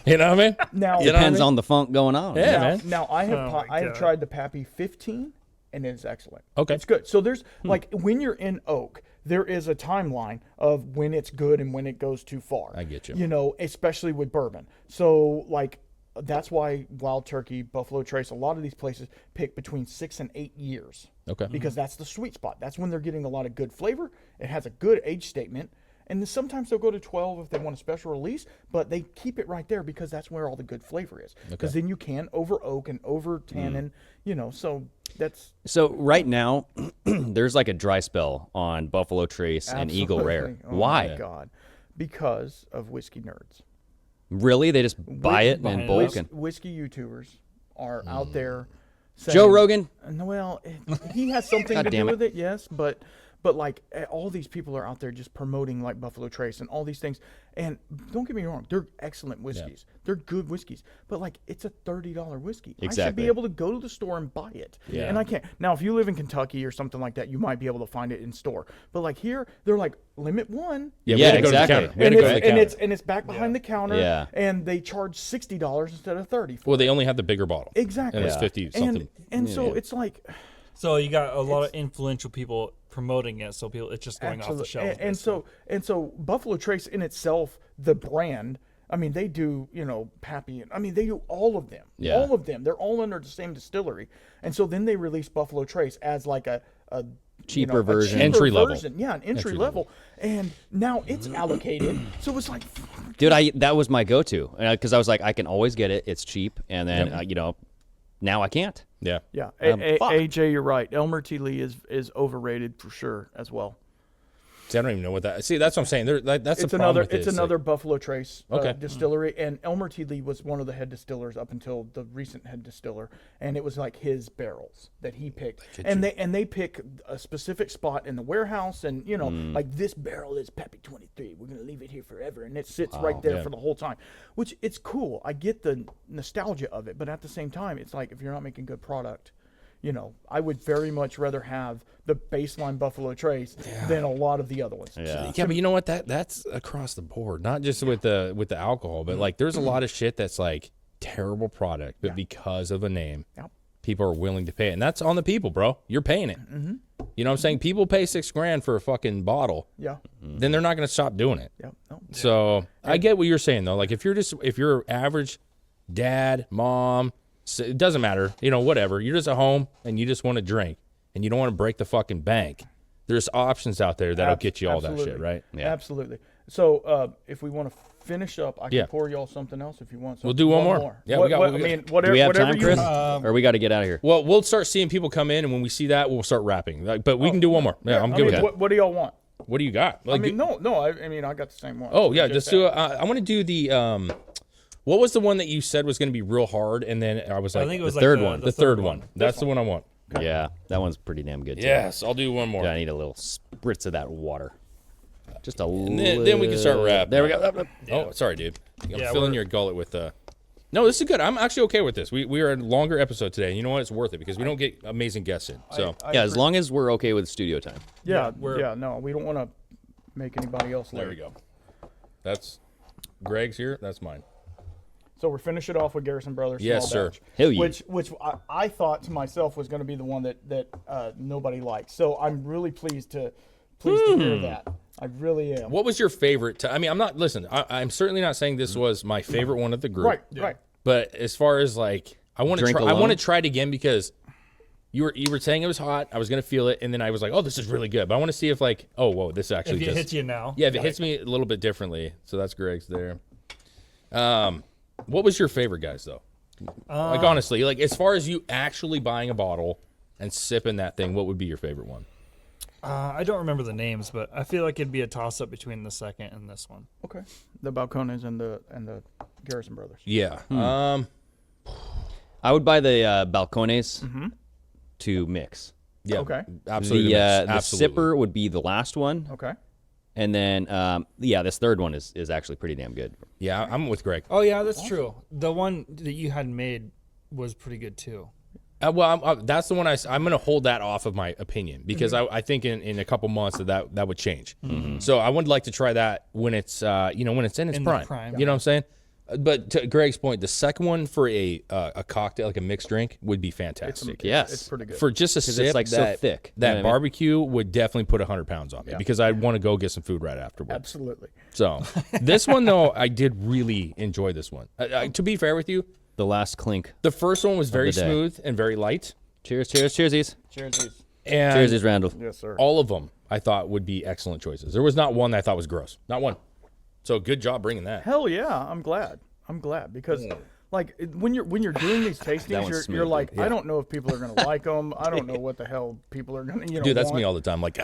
you know what I mean? Now, You know what I Depends mean? on the funk going on. Yeah, now, man. now I have Oh my I have God. tried the Pappy 15 and it is excellent. Okay. It's good. So there's like when you're in oak, there is a timeline of when it's good and when it goes too far. I get you. You know, especially with bourbon. So like that's why Wild Turkey, Buffalo Trace, a lot of these places pick between 6 and 8 years. Okay. Because that's the sweet spot. That's when they're getting a lot of good flavor. It has a good age statement. And then sometimes they'll go to 12 if they want a special release, but they keep it right there because that's where all the good flavor is. Because then you can over oak and over tannin, you know, so that's So right now, there's like a dry spell on Buffalo Trace and Eagle Rare. absolutely- oh Why? my God. Because of whiskey nerds. Really? They just buy it in bulk? And Whiskey YouTubers are out there saying, Joe Rogan? Well, he has something God to do damn it. with it, yes, but But like all these people are out there just promoting like Buffalo Trace and all these things. And don't get me wrong, they're excellent whiskeys. They're good whiskeys. But like it's a $30 whiskey. I should Exactly. be able to go to the store and buy it. Yeah. And I can't. Now, if you live in Kentucky or something like that, you might be able to find it in store. But like here, they're like limit one. Yeah, we Yeah, had to go to the exactly. counter. We had to go to the counter. And it's back behind the counter. Yeah. And they charge $60 instead of $30. Well, they only have the bigger bottle. Exactly. And it's 50 something. And so it's like So you got a lot of influential people promoting it, so people it's just going off the shelf. And so Buffalo Trace in itself, the brand, I mean, they do, Pappy, I mean, they do all of them. Yeah. All of them. They're all under the same distillery. And so then they release Buffalo Trace as like a Cheaper version. Entry level. Yeah, an entry level. And now it's allocated. So it's like, Dude, that was my go-to because I was like, I can always get it. It's cheap, and then now I can't. Yeah. yeah, fuck. AJ, you're right. Elmer T. Lee is overrated for sure as well. See, I don't even know what that. See, that's what I'm saying. That's It's the problem another. with it. It's another Buffalo Trace Okay. distillery, and Elmer T. Lee was one of the head distillers up until the recent head distiller, and it was like his barrels that he picked, and they pick a specific spot in the warehouse, and like this barrel is Peppy 23. We're gonna leave it here forever, and it sits right there for the whole time, which it's cool. I get the nostalgia of it, but at the same time, it's like if you're not making good product. I would very much rather have the baseline Buffalo Trace than a lot of the other ones. Yeah. Yeah, but you know what? That's across the board, not just with the alcohol, but like there's a lot of shit that's like terrible product, but because of a name, people are willing to pay it, and that's on the people, bro. You're paying it. Mm-hmm. You know what I'm saying? People pay $6,000 for a fucking bottle. Yeah. Then they're not going to stop doing it. Yeah. No. So I get what you're saying though. Like if you're average dad, mom. So it doesn't matter, whatever. You're just at home and you just want to drink and you don't want to break the fucking bank. There's options out there that'll get you all that shit, right? Yeah. Absolutely. So if we want to finish up, I can pour y'all something else if you want. We'll do one more. Yeah, whatever. Do we have time, Chris? Or we got to get out of here? Well, we'll start seeing people come in, and when we see that, we'll start rapping. But we can do one more. Yeah, I'm good with that. What do y'all want? What do you got? Like, I got the same one. Oh yeah, just do. I want to do the. What was the one that you said was going to be real hard, and then I was like, I think it was the like third one. the third one. That's the one I want. Yeah, that one's pretty damn good, too. Yes, I'll do one more. Yeah, I need a little spritz of that water. Just a little. Then we can start rapping. There we go. Oh, sorry, dude. I'm Yeah, filling we're- your gullet with No, this is good. I'm actually okay with this. We are a longer episode today, and you know what? It's worth it because we don't get amazing guests in. So Yeah, as long as we're okay with studio time. Yeah. No, we don't want to make anybody else late. there we go. That's Greg's here. That's mine. So we're finishing it off with Garrison Brothers. Yes, small sir. batch, Hell yeah. Which I thought to myself was going to be the one that nobody liked. So I'm really pleased to hear that. I really am. What was your favorite? I mean, I'm certainly not saying this was my favorite one of the group. Right. But as far as like, I want to Drink try. I want alone? to try it again because you were saying it was hot. I was gonna feel it, and then I was like, oh, this is really good. But I want to see if like, oh, whoa, this actually If it hits you now. Yeah, if it hits me a little bit differently. So that's Greg's there. What was your favorite, guys? Though, like honestly, like as far as you actually buying a bottle and sipping that thing, what would be your favorite one? I don't remember the names, but I feel like it'd be a toss up between the second and this one. Okay. The Balcones and the Garrison Brothers. Yeah. I would buy the Balcones to mix. Yeah. Okay. Absolutely. The Absolutely. sipper would be the last one. Okay. And then, this third one is actually pretty damn good. Yeah, I'm with Greg. Oh yeah, that's true. The one that you had made was pretty good too. That's the one I'm going to hold that off of my opinion because I think in a couple months that would change. So I would like to try that when it's when it's in its In the prime. prime. You know what I'm saying? But to Greg's point, the second one for a cocktail, like a mixed drink, would be fantastic. Yes. It's pretty good. For just a sip, it's like so thick. You know That what I mean? barbecue would definitely put 100 pounds on me because I'd want to go get some food right afterwards. Absolutely. So this one though, I did really enjoy this one. To be fair with you, The last clink. the first one was very the day. smooth and very light. Cheers, cheersies. Cheers. And Cheersies, Randall. Yes, sir. all of them I thought would be excellent choices. There was not one that I thought was gross. Not one. So good job bringing that. Hell yeah, I'm glad because like when you're doing these tastings, one's you're smooth, like, yeah. I don't know if people are gonna like them. I don't know what the hell people are gonna Dude, that's want, me all the time. Like,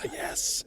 yes.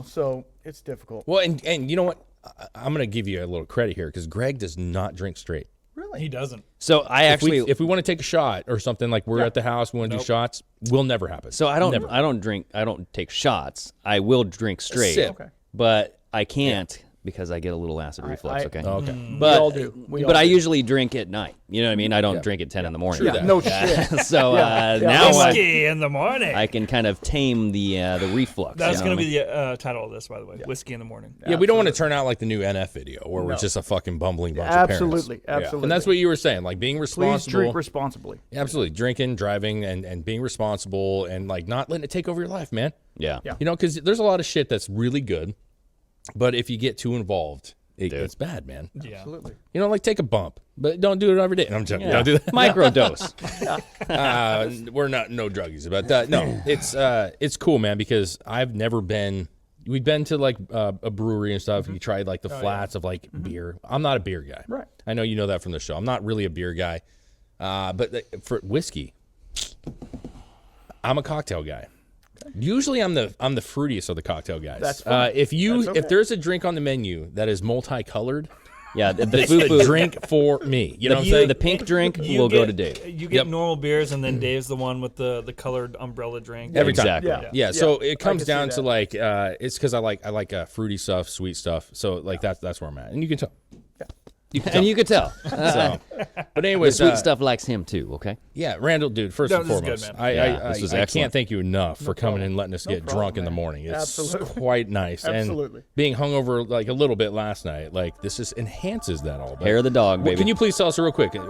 So it's difficult. Well, and you know what? I'm going to give you a little credit here because Greg does not drink straight. Really? He doesn't. So I actually, if we want to take a shot or something, like we're at the house, we want to do shots, will never happen. so I don't take shots. I will drink straight, sip. Okay. but I can't because I get a little acid reflux. Okay. Okay. But, all do. We all but I do. usually drink at night. You know what I mean? I don't drink at 10 in the morning. True that. No shit. So Yeah. now Whiskey in the morning. I can kind of tame the reflux. That's you know going to what I mean? be the title of this, by the way. Whiskey in the morning. Yeah, we don't want to turn out like the new NF video where we're just a fucking bumbling bunch of Absolutely, parents. absolutely. And that's what you were saying, like being Please responsible. drink responsibly. Absolutely. Drinking, driving, and being responsible and like not letting it take over your life, man. Yeah. You know, because there's a lot of shit that's really good, but if you get too involved, it's bad, man. Yeah. Absolutely. You know, like take a bump, but don't do it every day. And I'm joking. Yeah. Don't do that. Microdose. We're not no druggies, but no, it's cool, man. Because I've never been. We've been to like a brewery and stuff. You tried like the flats of like beer. I'm not a beer guy. Right. I know you know that from the show. I'm not really a beer guy, but for whiskey, I'm a cocktail guy. Usually, I'm the fruitiest of the cocktail guys. That's fine. If there's a drink on the menu that is multicolored, Yeah, the it's the foo-foo. drink for me. You know what I'm saying? The pink drink will go to Dave. You get Yep. normal beers, and then Dave's the one with the colored umbrella drink. Every time. Exactly. Yeah. Yeah, so it I comes can see down to that. like it's because I like fruity stuff, sweet stuff. So like that's where I'm at, and you can tell. You can tell. And you could tell. So, but The anyways, sweet stuff likes him too, okay? Yeah, Randall, dude. First No, and this is good, foremost, man. Yeah, this was I excellent. can't thank you enough for coming and letting us get problem, drunk in the man. morning. It's Absolutely. quite nice, Absolutely. and being hungover like a little bit last night, like this just enhances that all. But Hair of the dog, baby. Can you please tell us real quick? IG?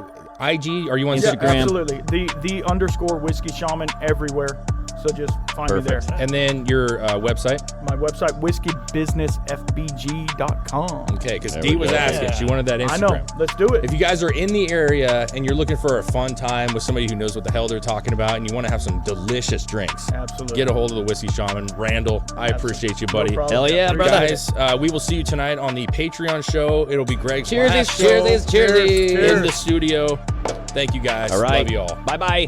Are you on Yeah, Instagram? absolutely. The _ whiskey shaman everywhere. So just find me there. And then your website. My website, whiskeybusinessfbg.com. Okay, because There Dee we was go. asking. She wanted that Instagram. I know. Let's do it. If you guys are in the area and you're looking for a fun time with somebody who knows what the hell they're talking about and you want to have some delicious drinks, Absolutely. get a hold of the Whiskey Shaman. Randall, I appreciate you, buddy. No problem. Hell yeah, brother. Guys, we will see you tonight on the Patreon show. It'll be Greg's Cheersies, last show cheersies, cheersies. in the studio. Thank you guys. All right. Love you all. Bye-bye.